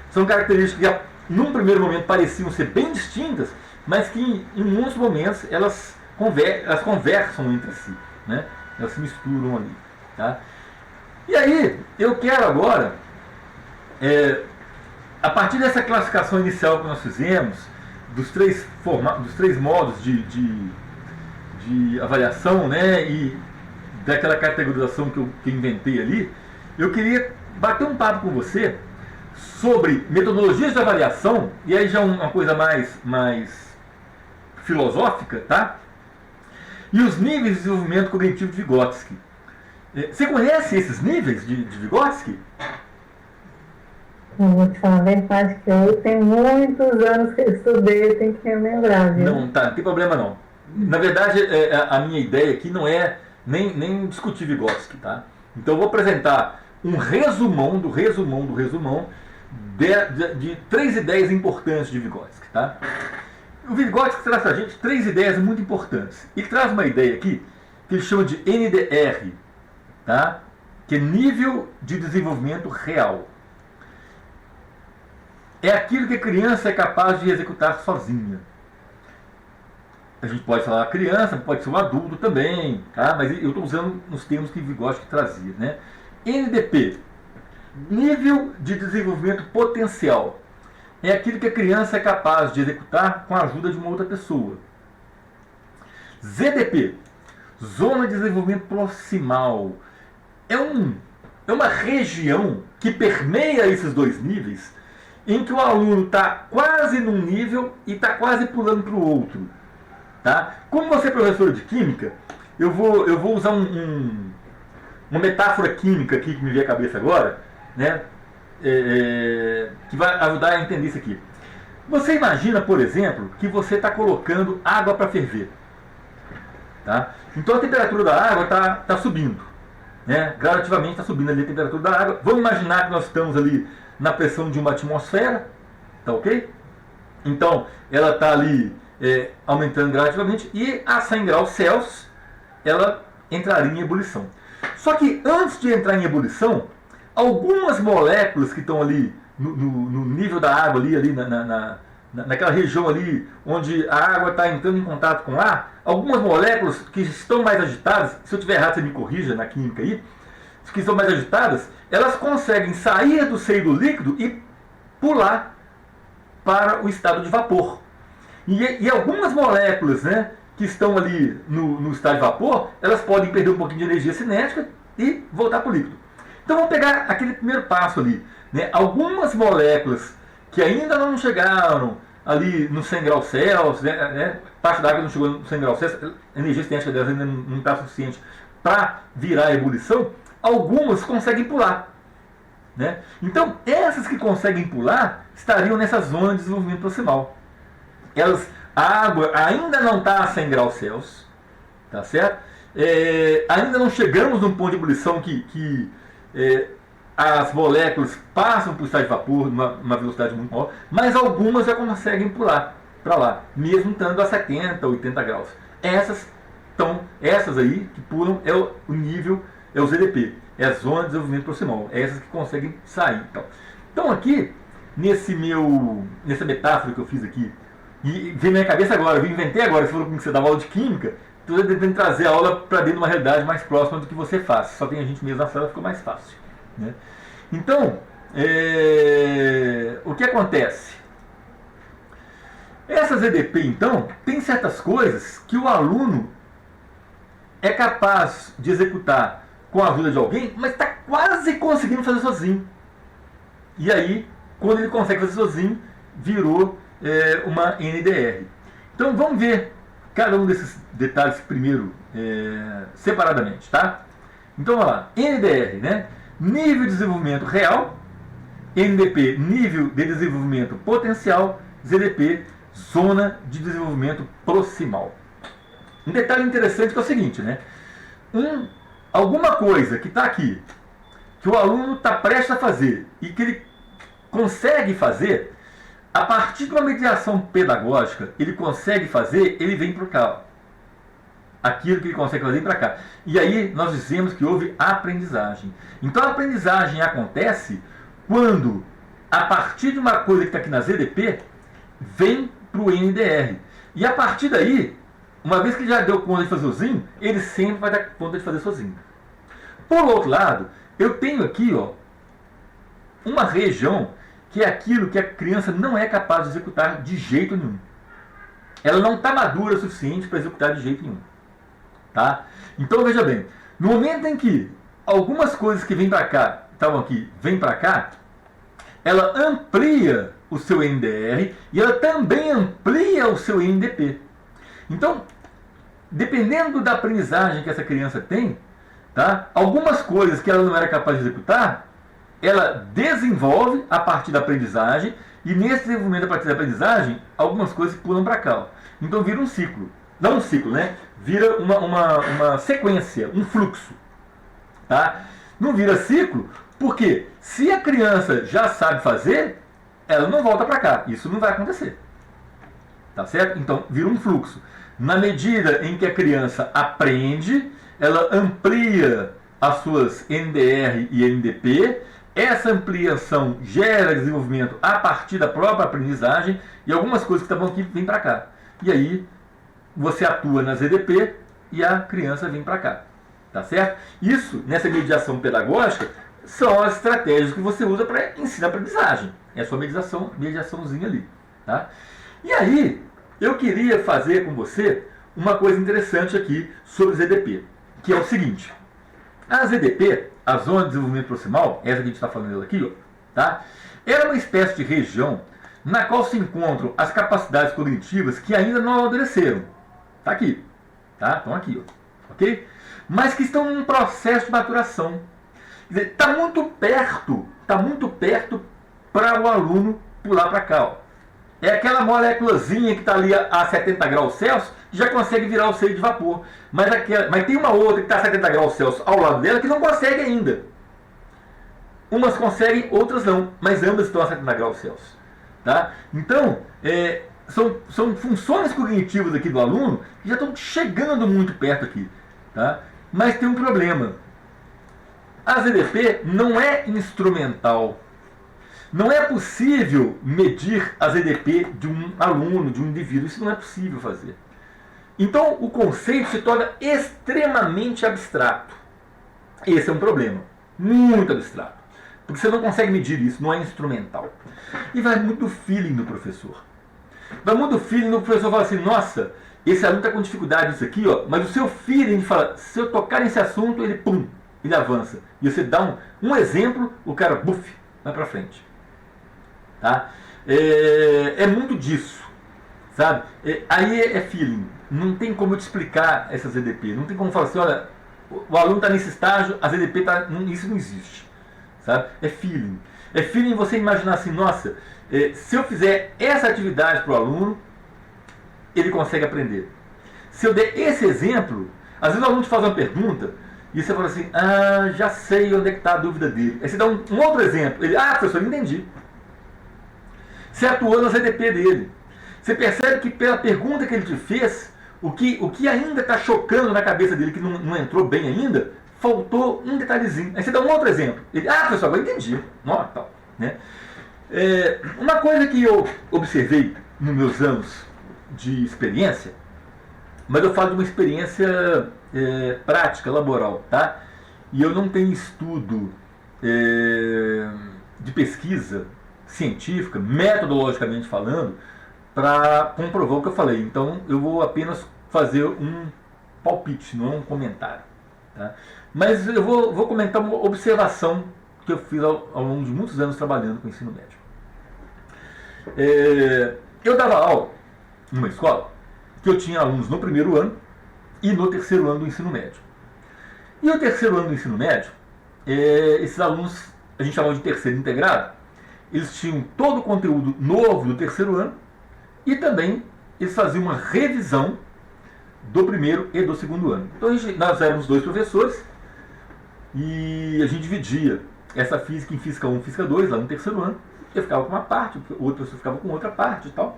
São características que, num primeiro momento, pareciam ser bem distintas, mas que em muitos momentos elas conversam entre si, né? Elas se misturam ali. Tá? E aí, eu quero agora, a partir dessa classificação inicial que nós fizemos, dos três modos de avaliação, né, e daquela categorização que eu inventei ali, eu queria bater um papo com você sobre metodologias de avaliação, e aí já é uma coisa mais filosófica, tá? E os níveis de desenvolvimento cognitivo de Vygotsky. Você conhece esses níveis de Vygotsky? Eu vou te falar a verdade que eu tenho muitos anos que eu estudei, eu tenho que relembrar, viu? Não, tá, não tem problema não. Na verdade, a minha ideia aqui não é nem discutir Vygotsky, tá? Então eu vou apresentar um resumão do resumão de 3 ideias importantes de Vygotsky, tá? O Vygotsky traz pra gente 3 ideias muito importantes. Ele traz uma ideia aqui que ele chama de NDR, tá? Que é nível de desenvolvimento real. É aquilo que a criança é capaz de executar sozinha. A gente pode falar criança, pode ser um adulto também, tá? Mas eu estou usando nos termos que Vygotsky trazia, né? NDP, nível de desenvolvimento potencial. É aquilo que a criança é capaz de executar com a ajuda de uma outra pessoa. ZDP, zona de desenvolvimento proximal. É uma região que permeia esses 2 níveis, em que o aluno está quase num nível e está quase pulando para o outro. Tá? Como você é professor de química, eu vou usar uma metáfora química aqui que me veio à cabeça agora, né? Que vai ajudar a entender isso aqui. Você imagina, por exemplo, que você está colocando água para ferver. Tá? Então a temperatura da água está subindo. Né? Gradativamente está subindo ali a temperatura da água. Vamos imaginar que nós estamos ali na pressão de uma atmosfera. Tá ok? Então ela está ali aumentando gradativamente e a 100 graus Celsius ela entraria em ebulição. Só que antes de entrar em ebulição, algumas moléculas que estão ali no nível da água, ali naquela região ali onde a água está entrando em contato com o ar, algumas moléculas que estão mais agitadas, se eu estiver errado você me corrija na química aí, que estão mais agitadas, elas conseguem sair do seio do líquido e pular para o estado de vapor. E algumas moléculas, né, que estão ali no estado de vapor, elas podem perder um pouquinho de energia cinética e voltar para o líquido. Então vamos pegar aquele primeiro passo ali. Né? Algumas moléculas que ainda não chegaram ali no 100 graus Celsius, né? Parte da água não chegou no 100 graus Celsius, a energia cinética delas ainda não está suficiente para virar a ebulição, algumas conseguem pular. Né? Então essas que conseguem pular estariam nessa zona de desenvolvimento proximal. A água ainda não está a 100 graus Celsius, tá certo? Ainda não chegamos num ponto de ebulição que as moléculas passam para o estado de vapor numa velocidade muito maior, mas algumas já conseguem pular para lá, mesmo estando a 70, 80 graus. Essas aí que pulam é o nível, é o ZDP, é a zona de desenvolvimento proximal, é essas que conseguem sair. Então aqui, nessa metáfora que eu fiz aqui, e veio na minha cabeça agora, eu inventei agora, você falou que você dava aula de química, estou tentando trazer a aula para dentro de uma realidade mais próxima do que você faz. Só tem a gente mesmo na sala, ficou mais fácil. Né? Então, o que acontece? Essas EDP, então, tem certas coisas que o aluno é capaz de executar com a ajuda de alguém, mas está quase conseguindo fazer sozinho. E aí, quando ele consegue fazer sozinho, virou uma NDR. Então vamos ver cada um desses detalhes primeiro separadamente, tá? Então vamos lá, NDR, né? Nível de desenvolvimento real, NDP, nível de desenvolvimento potencial, ZDP, zona de desenvolvimento proximal. Um detalhe interessante que é o seguinte, né? Alguma coisa que está aqui, que o aluno está prestes a fazer e que ele consegue fazer, a partir de uma mediação pedagógica, ele consegue fazer, ele vem para cá. Aquilo que ele consegue fazer para cá. E aí nós dizemos que houve aprendizagem. Então a aprendizagem acontece quando, a partir de uma coisa que está aqui na ZDP, vem para o NDR. E a partir daí, uma vez que ele já deu conta de fazer sozinho, ele sempre vai dar conta de fazer sozinho. Por outro lado, eu tenho aqui uma região que é aquilo que a criança não é capaz de executar de jeito nenhum. Ela não está madura o suficiente para executar de jeito nenhum. Tá? Então veja bem, no momento em que algumas coisas que vêm para cá, estavam aqui, vêm para cá, ela amplia o seu NDR e ela também amplia o seu NDP. Então, dependendo da aprendizagem que essa criança tem, tá? Algumas coisas que ela não era capaz de executar, ela desenvolve a partir da aprendizagem, e nesse desenvolvimento a partir da aprendizagem, algumas coisas pulam para cá. Então vira um ciclo. Não um ciclo, né? Vira uma sequência, um fluxo. Tá? Não vira ciclo, porque se a criança já sabe fazer, ela não volta para cá. Isso não vai acontecer. Tá certo? Então vira um fluxo. Na medida em que a criança aprende, ela amplia as suas NDR e NDP. Essa ampliação gera desenvolvimento a partir da própria aprendizagem e algumas coisas que estavam aqui vêm para cá. E aí você atua nas EDP e a criança vem para cá. Tá certo? Isso, nessa mediação pedagógica, são as estratégias que você usa para ensinar a aprendizagem. É a sua mediaçãozinha ali. Tá? E aí, eu queria fazer com você uma coisa interessante aqui sobre as EDP, que é o seguinte. As EDP, a Zona de Desenvolvimento Proximal, essa que a gente está falando aqui, ó, tá? Ela é uma espécie de região na qual se encontram as capacidades cognitivas que ainda não amadureceram. Tá aqui. Tá? Estão aqui, ó. Ok? Mas que estão em um processo de maturação. Quer dizer, está muito perto para o aluno pular para cá, ó. É aquela moléculazinha que está ali a 70 graus Celsius, que já consegue virar o seio de vapor. Mas tem uma outra que está a 70 graus Celsius ao lado dela que não consegue ainda. Umas conseguem, outras não. Mas ambas estão a 70 graus Celsius. Tá? Então, são funções cognitivas aqui do aluno que já estão chegando muito perto aqui. Tá? Mas tem um problema. A EDP não é instrumental. Não é possível medir as EDP de um aluno, de um indivíduo. Isso não é possível fazer. Então, o conceito se torna extremamente abstrato. Esse é um problema. Muito abstrato. Porque você não consegue medir isso, não é instrumental. E vai muito do feeling do professor. Vai muito do feeling do professor fala assim, nossa, esse aluno está com dificuldade nisso aqui, ó, mas o seu feeling fala, se eu tocar nesse assunto, ele pum, ele avança. E você dá um exemplo, o cara, buf, vai para frente. Tá? É muito disso, sabe? Aí é feeling. Não tem como eu te explicar essas EDP. Não tem como falar assim, olha, o aluno está nesse estágio, as EDP isso não existe, sabe? É feeling. É feeling você imaginar assim, nossa, se eu fizer essa atividade para o aluno, ele consegue aprender. Se eu der esse exemplo, às vezes o aluno te faz uma pergunta e você fala assim, já sei onde é que está a dúvida dele. Aí você dá um outro exemplo. Ele, professor, entendi. Você atuou nas EDP dele. Você percebe que pela pergunta que ele te fez, o que ainda está chocando na cabeça dele, que não entrou bem ainda, faltou um detalhezinho. Aí você dá um outro exemplo. Ele, professor, agora entendi. Tal, né? Uma coisa que eu observei nos meus anos de experiência, mas eu falo de uma experiência prática, laboral, tá? E eu não tenho estudo de pesquisa científica, metodologicamente falando, para comprovar o que eu falei. Então eu vou apenas fazer um palpite, não é um comentário. Tá? Mas eu vou comentar uma observação que eu fiz ao longo de muitos anos trabalhando com ensino médio. Eu dava aula numa escola que eu tinha alunos no primeiro ano e no terceiro ano do ensino médio. E o terceiro ano do ensino médio, esses alunos, a gente chamava de terceiro integrado, eles tinham todo o conteúdo novo do terceiro ano e também eles faziam uma revisão do primeiro e do segundo ano. Então nós éramos 2 professores e a gente dividia essa física em física 1 e física 2 lá no terceiro ano. Eu ficava com uma parte, o outro professor ficava com outra parte e tal.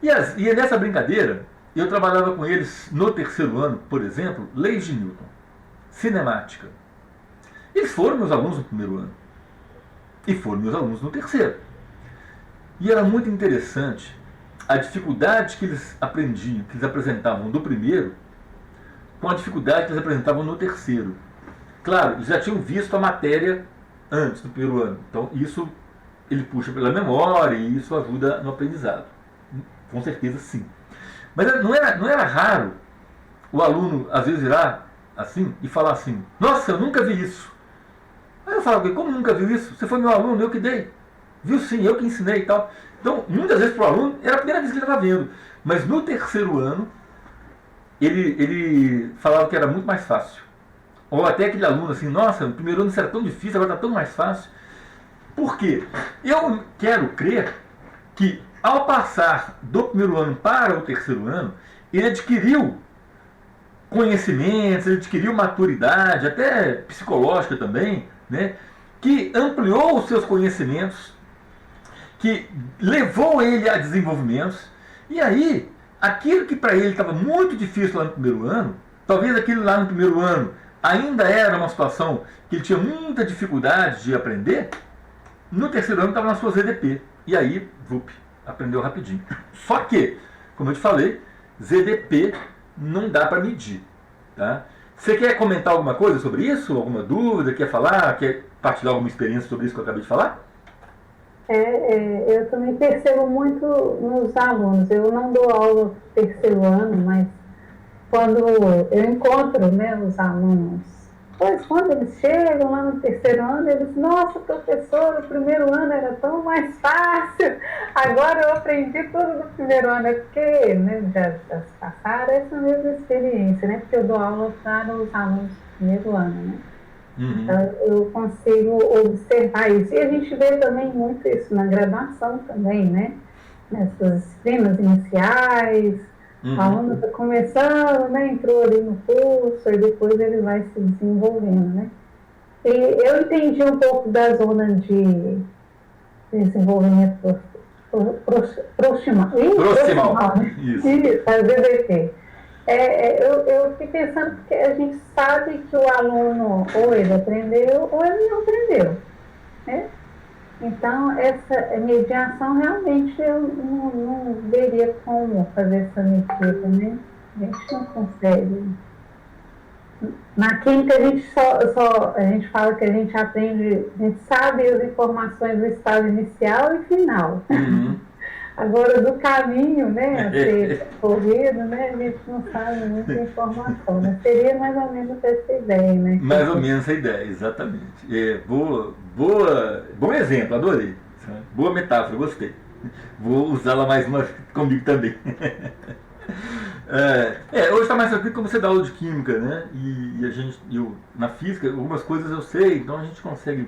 E nessa brincadeira, eu trabalhava com eles no terceiro ano, por exemplo, leis de Newton, cinemática. Eles foram meus alunos no primeiro ano. E foram meus alunos no terceiro. E era muito interessante a dificuldade que eles aprendiam, que eles apresentavam do primeiro, com a dificuldade que eles apresentavam no terceiro. Claro, eles já tinham visto a matéria antes do primeiro ano. Então isso ele puxa pela memória e isso ajuda no aprendizado. Com certeza sim. Mas não era raro o aluno às vezes virar assim e falar assim, nossa, eu nunca vi isso. Aí eu falo, como nunca viu isso? Você foi meu aluno, eu que dei. Viu sim, eu que ensinei e tal. Então, muitas vezes para o aluno, era a primeira vez que ele estava vendo. Mas no terceiro ano, ele falava que era muito mais fácil. Ou até aquele aluno assim, nossa, no primeiro ano isso era tão difícil, agora está tão mais fácil. Por quê? Eu quero crer que ao passar do primeiro ano para o terceiro ano, ele adquiriu conhecimentos, ele adquiriu maturidade, até psicológica também, né? Que ampliou os seus conhecimentos, que levou ele a desenvolvimentos, e aí, aquilo que para ele estava muito difícil lá no primeiro ano, talvez aquilo lá no primeiro ano ainda era uma situação que ele tinha muita dificuldade de aprender, no terceiro ano estava na sua ZDP. E aí, vup, aprendeu rapidinho. Só que, como eu te falei, ZDP não dá para medir. Tá? Você quer comentar alguma coisa sobre isso? Alguma dúvida? Quer falar? Quer partilhar alguma experiência sobre isso que eu acabei de falar? Eu também percebo muito nos alunos. Eu não dou aula no terceiro ano, mas quando eu encontro, né, os alunos, pois quando eles chegam lá no terceiro ano, eles, nossa, professor, o primeiro ano era tão mais fácil, agora eu aprendi tudo no primeiro ano, é porque, né, já se passaram essa mesma experiência, né, porque eu dou aula para os alunos do primeiro ano, né. Então, eu consigo observar isso. E a gente vê também muito isso na graduação também, né? Nessas disciplinas iniciais, o aluno está começando, né? Entrou ali no curso e depois ele vai se desenvolvendo, né? E eu entendi um pouco da zona de desenvolvimento proximal, né? Isso, a ZDP. Eu fiquei pensando porque a gente sabe que o aluno ou ele aprendeu ou ele não aprendeu, né? Então, essa mediação realmente eu não veria como fazer essa medida, né? A gente não consegue. Na química a gente fala que a gente aprende, a gente sabe as informações do estado inicial e final. Agora, do caminho, né, a ser corrido, né, a gente não sabe muita informação, né? Seria mais ou menos essa ideia, né? Mais ou menos essa ideia, exatamente. Bom exemplo, adorei. Boa metáfora, gostei. Vou usá-la mais uma comigo também. Hoje está mais tranquilo como você dá aula de química, né? Na física, algumas coisas eu sei, então a gente consegue,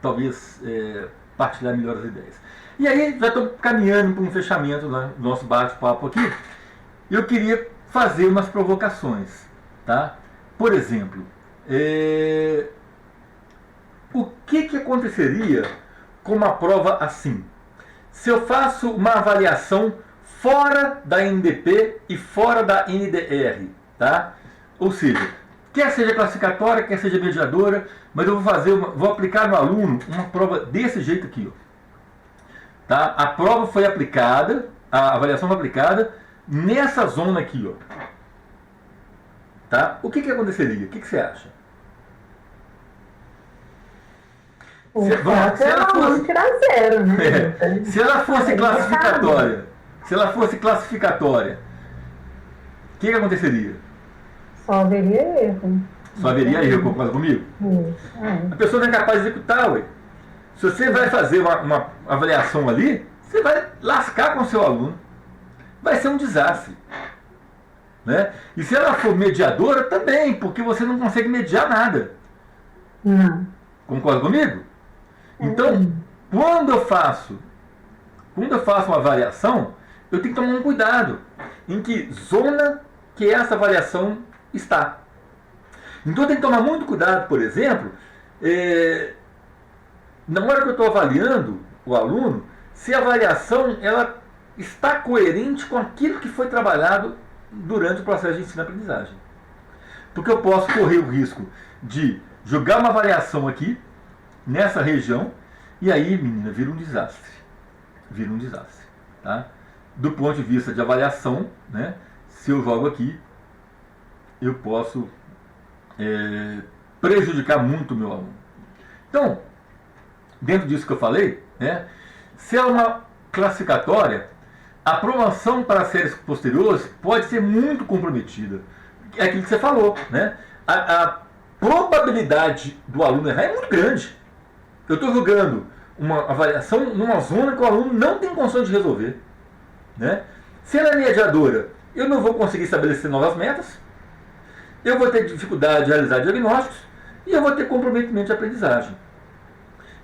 talvez, partilhar melhor as ideias. E aí, já estou caminhando para um fechamento do nosso bate-papo aqui. Eu queria fazer umas provocações, tá? Por exemplo, o que aconteceria com uma prova assim? Se eu faço uma avaliação fora da NDP e fora da NDR, tá? Ou seja, quer seja classificatória, quer seja mediadora, mas eu vou aplicar no aluno uma prova desse jeito aqui, ó. Tá? A prova foi aplicada, a avaliação foi aplicada nessa zona aqui, ó. Tá? O que aconteceria? O que você acha? Se ela fosse classificatória, o que aconteceria? Só haveria erro. Só haveria erro, concorda comigo? A pessoa não é capaz de executar, ué. Se você vai fazer uma avaliação ali, você vai lascar com o seu aluno. Vai ser um desastre. Né? E se ela for mediadora, também, porque você não consegue mediar nada. Não. Concorda comigo? Então, quando eu faço uma avaliação, eu tenho que tomar um cuidado em que zona que essa avaliação está. Então eu tenho que tomar muito cuidado, por exemplo, na hora que eu estou avaliando o aluno, se a avaliação ela está coerente com aquilo que foi trabalhado durante o processo de ensino-aprendizagem. Porque eu posso correr o risco de jogar uma avaliação aqui, nessa região, e aí, menina, vira um desastre. Vira um desastre. Tá? Do ponto de vista de avaliação, né, se eu jogo aqui, eu posso prejudicar muito o meu aluno. Então, dentro disso que eu falei, né, se é uma classificatória, a promoção para séries posteriores pode ser muito comprometida. É aquilo que você falou, né? A probabilidade do aluno errar é muito grande. Eu estou jogando uma avaliação numa zona que o aluno não tem condições de resolver. Né? Se ela é mediadora, eu não vou conseguir estabelecer novas metas, eu vou ter dificuldade de realizar diagnósticos e eu vou ter comprometimento de aprendizagem.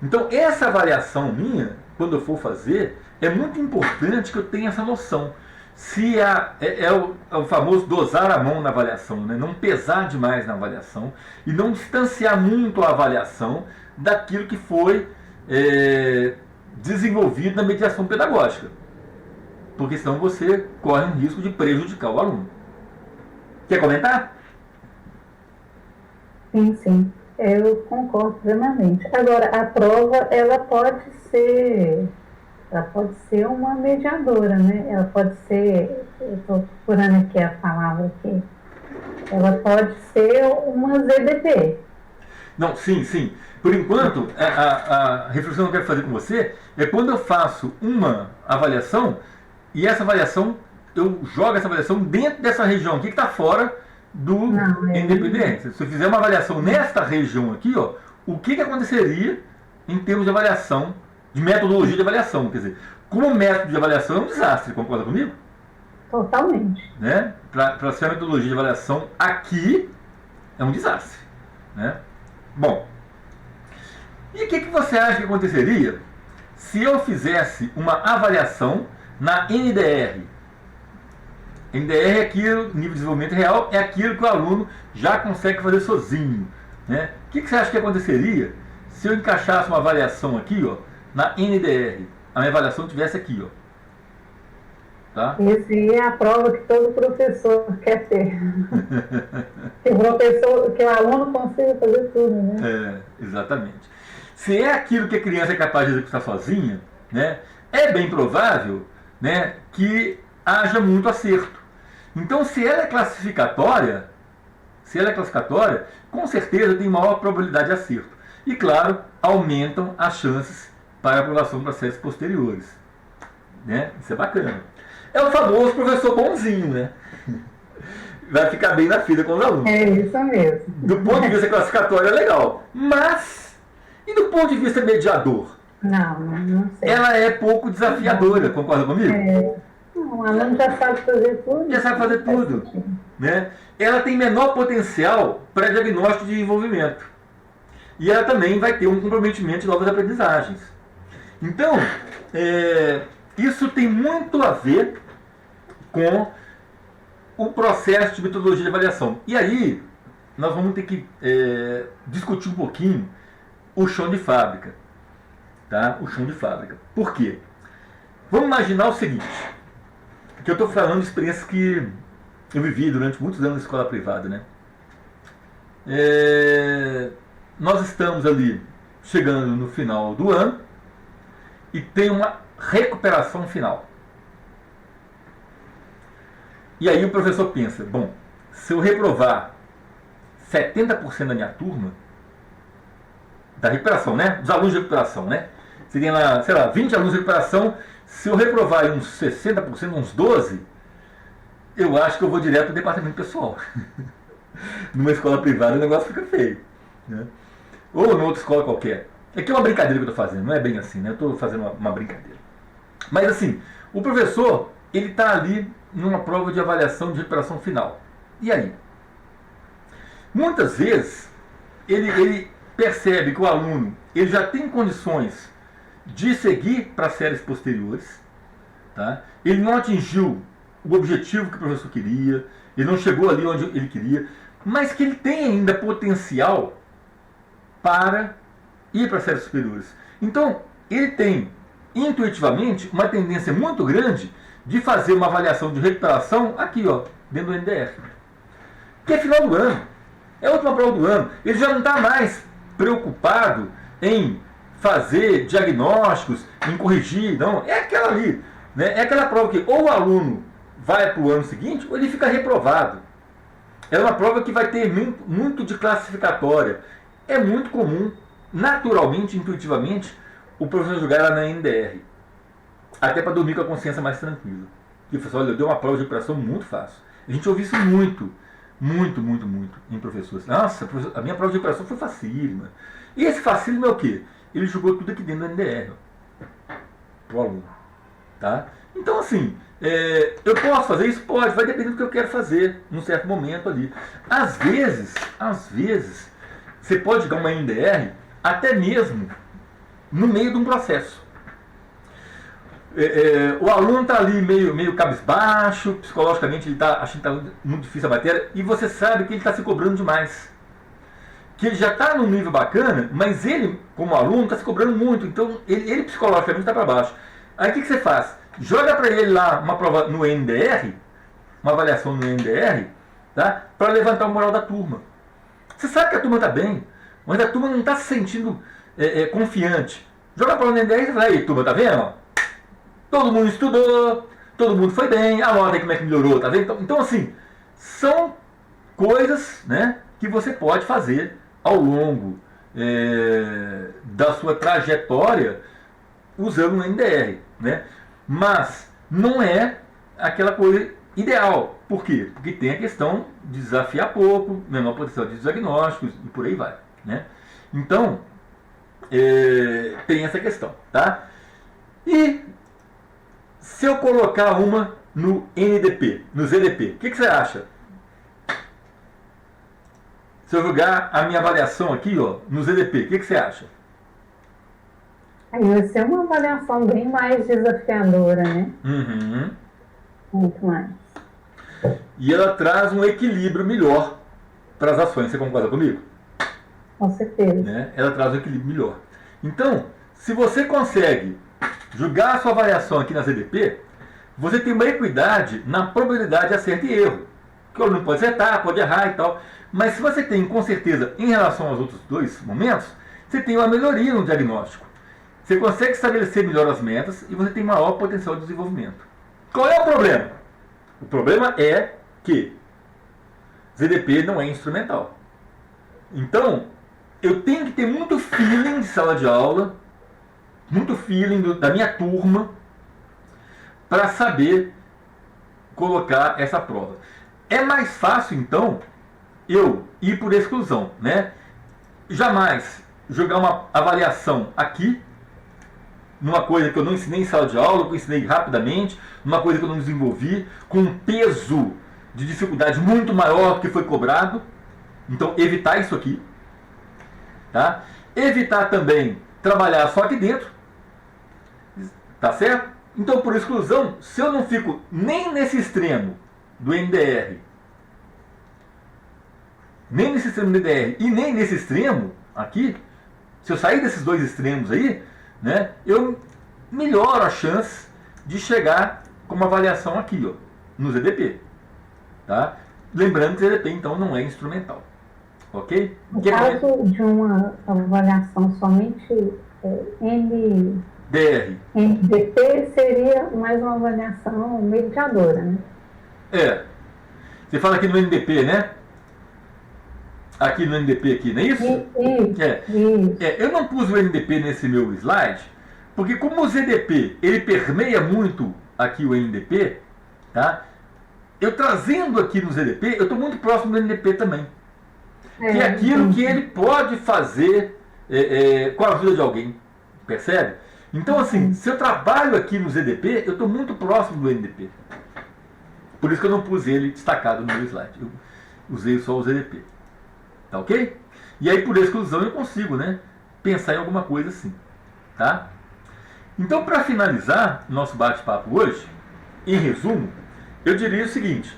Então, essa avaliação minha, quando eu for fazer, é muito importante que eu tenha essa noção. Se é o famoso dosar a mão na avaliação, né? Não pesar demais na avaliação e não distanciar muito a avaliação daquilo que foi desenvolvido na mediação pedagógica. Porque senão você corre um risco de prejudicar o aluno. Quer comentar? Sim, sim. Eu concordo plenamente. Agora, a prova, ela pode ser uma mediadora, né? Ela pode ser, eu estou procurando aqui a palavra aqui, ela pode ser uma ZDP. Não, sim. Por enquanto, a reflexão que eu quero fazer com você é quando eu faço uma avaliação e essa avaliação, eu jogo essa avaliação dentro dessa região aqui que está fora do independente. Se eu fizer uma avaliação nesta região aqui, ó, o que aconteceria em termos de avaliação, de metodologia de avaliação? Quer dizer, como método de avaliação é um desastre, concorda comigo? Totalmente. Né? Para ser a metodologia de avaliação aqui, é um desastre. Né? Bom, e o que você acha que aconteceria se eu fizesse uma avaliação na NDR? NDR é aquilo, nível de desenvolvimento real, é aquilo que o aluno já consegue fazer sozinho. Né? O que você acha que aconteceria se eu encaixasse uma avaliação aqui, ó, na NDR? A minha avaliação estivesse aqui, ó. Tá? Essa é a prova que todo professor quer ter. Que o aluno consiga fazer tudo, né? Exatamente. Se é aquilo que a criança é capaz de executar sozinha, né, é bem provável, né, que haja muito acerto. Então, se ela é classificatória, com certeza tem maior probabilidade de acerto. E, claro, aumentam as chances para aprovação para séries posteriores. Né? Isso é bacana. É o famoso professor bonzinho, né? Vai ficar bem na fila com os alunos. É isso mesmo. Do ponto de vista classificatório é legal. Mas, e do ponto de vista mediador? Não sei. Ela é pouco desafiadora, concorda comigo? O aluno já sabe fazer tudo. Já sabe fazer tudo. Né? Ela tem menor potencial para diagnóstico de envolvimento. E ela também vai ter um comprometimento de novas aprendizagens. Então, isso tem muito a ver com o processo de metodologia de avaliação. E aí, nós vamos ter que discutir um pouquinho o chão de fábrica. Tá? O chão de fábrica. Por quê? Vamos imaginar o seguinte, que eu estou falando de experiências que eu vivi durante muitos anos na escola privada. Né? Nós estamos ali chegando no final do ano e tem uma recuperação final. E aí o professor pensa, bom, se eu reprovar 70% da minha turma, da recuperação, né? Dos alunos de recuperação, né? Seriam lá, sei lá, 20 alunos de recuperação, se eu reprovar uns 60%, uns 12%, eu acho que eu vou direto para o departamento pessoal. Numa escola privada o negócio fica feio. Né? Ou numa outra escola qualquer. Aqui é uma brincadeira que eu estou fazendo, não é bem assim, né? Eu estou fazendo uma brincadeira. Mas assim, o professor, ele está ali numa prova de avaliação de recuperação final. E aí? Muitas vezes, ele percebe que o aluno ele já tem condições de seguir para séries posteriores. Tá? Ele não atingiu o objetivo que o professor queria, ele não chegou ali onde ele queria, mas que ele tem ainda potencial para ir para séries superiores. Então, ele tem, intuitivamente, uma tendência muito grande de fazer uma avaliação de recuperação aqui, ó, dentro do NDR. Que é final do ano. É a última prova do ano. Ele já não está mais preocupado em fazer diagnósticos, em corrigir, não. É aquela ali. Né? É aquela prova que ou o aluno vai para o ano seguinte ou ele fica reprovado. É uma prova que vai ter muito de classificatória. É muito comum, naturalmente, intuitivamente, o professor jogar ela na NDR. Até para dormir com a consciência mais tranquila. E o professor, olha, eu dei uma prova de recuperação muito fácil. A gente ouve isso muito muito, muito, muito em professores. Nossa, a minha prova de recuperação foi facílima. E esse facílimo é o quê? Ele jogou tudo aqui dentro do NDR, pro aluno. Tá? Então, assim, eu posso fazer isso? Pode, vai depender do que eu quero fazer num certo momento ali. Às vezes, você pode dar uma NDR até mesmo no meio de um processo. O aluno está ali meio cabisbaixo, psicologicamente ele está achando que está muito difícil a matéria, e você sabe que ele está se cobrando demais. Que ele já está num nível bacana, mas ele, como aluno, está se cobrando muito, então ele psicologicamente está para baixo. Aí o que você faz? Joga para ele lá uma prova no NDR, uma avaliação no NDR, tá? Para levantar o moral da turma. Você sabe que a turma está bem, mas a turma não está se sentindo confiante. Joga a prova no NDR e fala, aí turma, tá vendo? Todo mundo estudou, todo mundo foi bem, a nota aí como é que melhorou, tá vendo? Então assim, são coisas, né, que você pode fazer ao longo da sua trajetória usando o NDR, né? Mas não é aquela coisa ideal. Por quê? Porque tem a questão de desafiar pouco, menor potencial de diagnósticos e por aí vai, né? Então, tem essa questão, tá? E se eu colocar uma no NDP, no ZDP, o que você acha? Se eu jogar a minha avaliação aqui, ó, no ZDP, o que você acha? Aí vai ser uma avaliação bem mais desafiadora, né? Uhum. Muito mais. E ela traz um equilíbrio melhor para as ações. Você concorda comigo? Com certeza. Né? Ela traz um equilíbrio melhor. Então, se você consegue julgar a sua avaliação aqui na ZDP, você tem uma equidade na probabilidade de acerto e erro. Que o aluno pode acertar, pode errar e tal. Mas se você tem, com certeza, em relação aos outros dois momentos, você tem uma melhoria no diagnóstico. Você consegue estabelecer melhor as metas e você tem maior potencial de desenvolvimento. Qual é o problema? O problema é que ZDP não é instrumental. Então, eu tenho que ter muito feeling de sala de aula, muito feeling da minha turma, para saber colocar essa prova. É mais fácil, então, eu ir por exclusão, né? Jamais jogar uma avaliação aqui, numa coisa que eu não ensinei em sala de aula, que eu ensinei rapidamente, numa coisa que eu não desenvolvi, com um peso de dificuldade muito maior do que foi cobrado. Então, evitar isso aqui. Tá? Evitar também trabalhar só aqui dentro. Tá certo? Então, por exclusão, se eu não fico nem nesse extremo do NDR, nem nesse extremo do NDR e nem nesse extremo aqui, se eu sair desses dois extremos aí, né, eu melhoro a chance de chegar com uma avaliação aqui, ó, no ZDP. Tá? Lembrando que o ZDP, então, não é instrumental. Ok? No caso de uma avaliação somente NDP, seria mais uma avaliação mediadora, né? Você fala aqui no NDP, né? Aqui no NDP, aqui, não é isso? Isso. Eu não pus o NDP nesse meu slide, porque como o ZDP, ele permeia muito aqui o NDP, tá? Eu trazendo aqui no ZDP, eu estou muito próximo do NDP também. Que é aquilo que ele pode fazer com a ajuda de alguém, percebe? Então, assim, se eu trabalho aqui no ZDP, eu estou muito próximo do NDP. Por isso que eu não pus ele destacado no meu slide. Eu usei só o ZDP. Tá ok? E aí, por exclusão, eu consigo, né, pensar em alguma coisa assim. Tá? Então, para finalizar nosso bate-papo hoje, em resumo, eu diria o seguinte.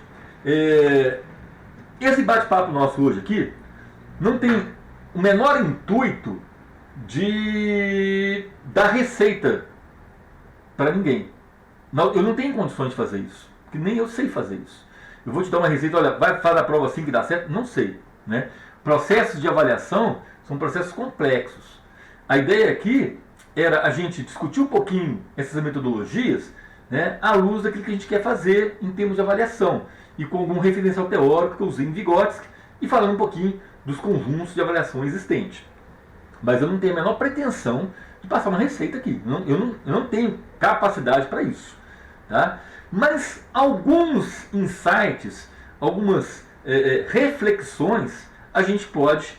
Esse bate-papo nosso hoje aqui não tem o menor intuito de dar receita para ninguém. Eu não tenho condições de fazer isso, porque nem eu sei fazer isso. Eu vou te dar uma receita, olha, vai fazer a prova assim que dá certo? Não sei. Né? Processos de avaliação são processos complexos. A ideia aqui era a gente discutir um pouquinho essas metodologias, né, à luz daquilo que a gente quer fazer em termos de avaliação, e com algum referencial teórico que eu usei em Vygotsky, e falando um pouquinho dos conjuntos de avaliação existentes. Mas eu não tenho a menor pretensão de passar uma receita aqui. Eu não tenho capacidade para isso. Tá? Mas alguns insights, algumas reflexões a gente pode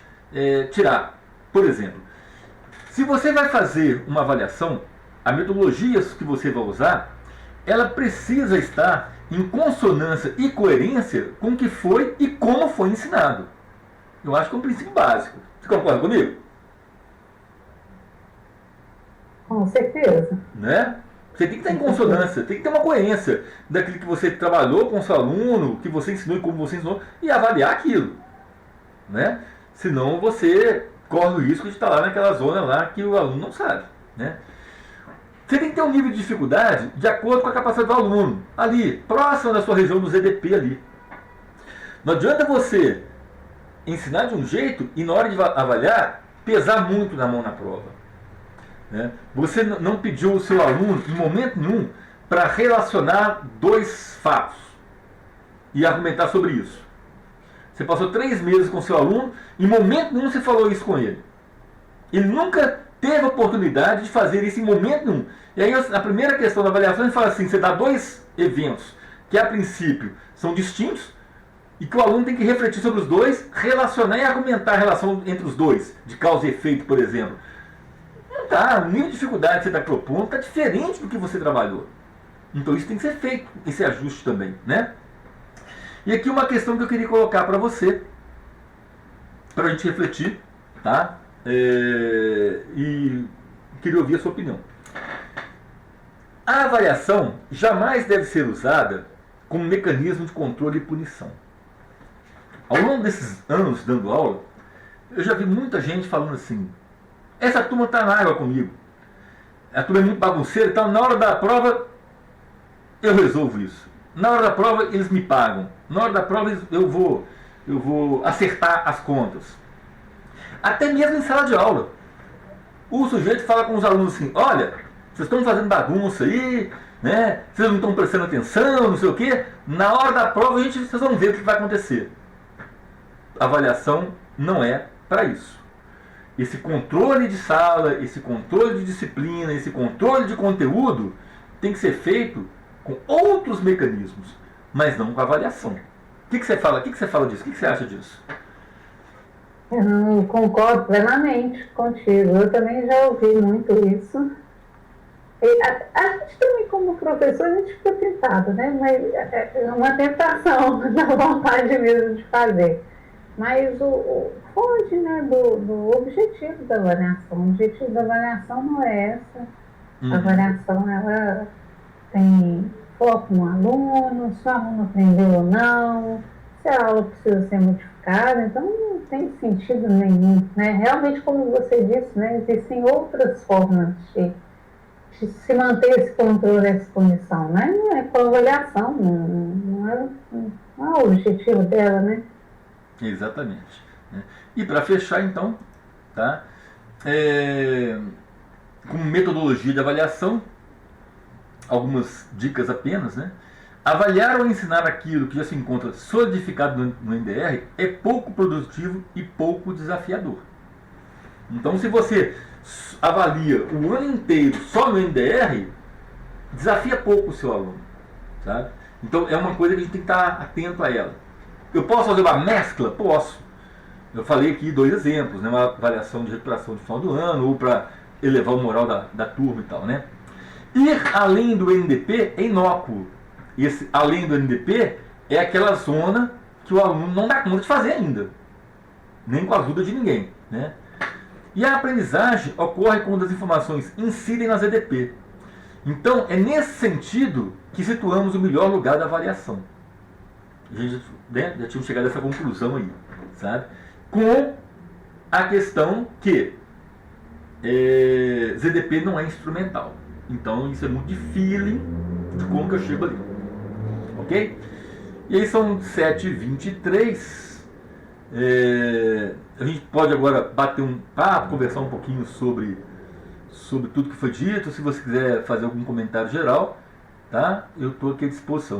tirar. Por exemplo, se você vai fazer uma avaliação, a metodologia que você vai usar, ela precisa estar em consonância e coerência com o que foi e como foi ensinado. Eu acho que é um princípio básico. Você concorda comigo? Com certeza. Né? Você tem que estar em consonância, tem que ter uma coerência daquilo que você trabalhou com o seu aluno, que você ensinou e como você ensinou, e avaliar aquilo. Né? Senão você corre o risco de estar lá naquela zona lá que o aluno não sabe. Né? Você tem que ter um nível de dificuldade de acordo com a capacidade do aluno. Ali, próximo da sua região do ZDP ali. Não adianta você ensinar de um jeito e na hora de avaliar, pesar muito na mão na prova. Né? Você não pediu o seu aluno, em momento nenhum, para relacionar dois fatos e argumentar sobre isso. Você passou 3 meses com o seu aluno, em momento nenhum você falou isso com ele. Ele nunca teve a oportunidade de fazer isso em momento nenhum. E aí a primeira questão da avaliação, ele fala assim, você dá 2 eventos que a princípio são distintos e que o aluno tem que refletir sobre os dois, relacionar e argumentar a relação entre os dois, de causa e efeito, por exemplo. Não tá, o nível de dificuldade que você está propondo está diferente do que você trabalhou. Então isso tem que ser feito, esse ajuste também, né? E aqui uma questão que eu queria colocar para você, para a gente refletir, tá? E queria ouvir a sua opinião. A avaliação jamais deve ser usada como mecanismo de controle e punição. Ao longo desses anos dando aula, eu já vi muita gente falando assim, essa turma está na água comigo, a turma é muito bagunceira, então na hora da prova eu resolvo isso. Na hora da prova eles me pagam, na hora da prova eu vou acertar as contas. Até mesmo em sala de aula. O sujeito fala com os alunos assim, olha, vocês estão fazendo bagunça aí, né? Vocês não estão prestando atenção, não sei o quê. Na hora da prova vocês vão ver o que vai acontecer. A avaliação não é para isso. Esse controle de sala, esse controle de disciplina, esse controle de conteúdo tem que ser feito com outros mecanismos, mas não com avaliação. O que você fala? O que você fala disso? O que você acha disso? Eu concordo plenamente contigo. Eu também já ouvi muito isso. A gente também, como professor, a gente fica tentado, né? Mas é uma tentação, da vontade mesmo de fazer. Mas o foge, né, do objetivo da avaliação. O objetivo da avaliação não é essa. A avaliação, ela tem foco no aluno, se o aluno aprendeu ou não, se a aula precisa ser modificada, então não tem sentido nenhum, né? Realmente, como você disse, né, existem outras formas de se manter esse controle, essa punição, né? Não é com a avaliação, não é o objetivo dela, né? Exatamente. E para fechar, então, tá? Como metodologia de avaliação, algumas dicas apenas, né? Avaliar ou ensinar aquilo que já se encontra solidificado no NDR é pouco produtivo e pouco desafiador. Então, se você avalia o ano inteiro só no NDR, desafia pouco o seu aluno, sabe? Então, é uma coisa que a gente tem que estar atento a ela. Eu posso fazer uma mescla? Posso. Eu falei aqui 2 exemplos, né? Uma avaliação de recuperação de final do ano, ou para elevar o moral da turma e tal, né? Ir além do NDP é inócuo. Esse além do NDP é aquela zona que o aluno não dá conta de fazer ainda, nem com a ajuda de ninguém, né? E a aprendizagem ocorre quando as informações incidem na ZDP. Então, é nesse sentido que situamos o melhor lugar da avaliação. A gente, né, já tínhamos chegado a essa conclusão aí, sabe? Com a questão que ZDP não é instrumental. Então, isso é muito de feeling de como que eu chego ali. Ok? E aí são 7h23. A gente pode agora bater um papo, conversar um pouquinho sobre tudo que foi dito. Se você quiser fazer algum comentário geral, tá? Eu estou aqui à disposição.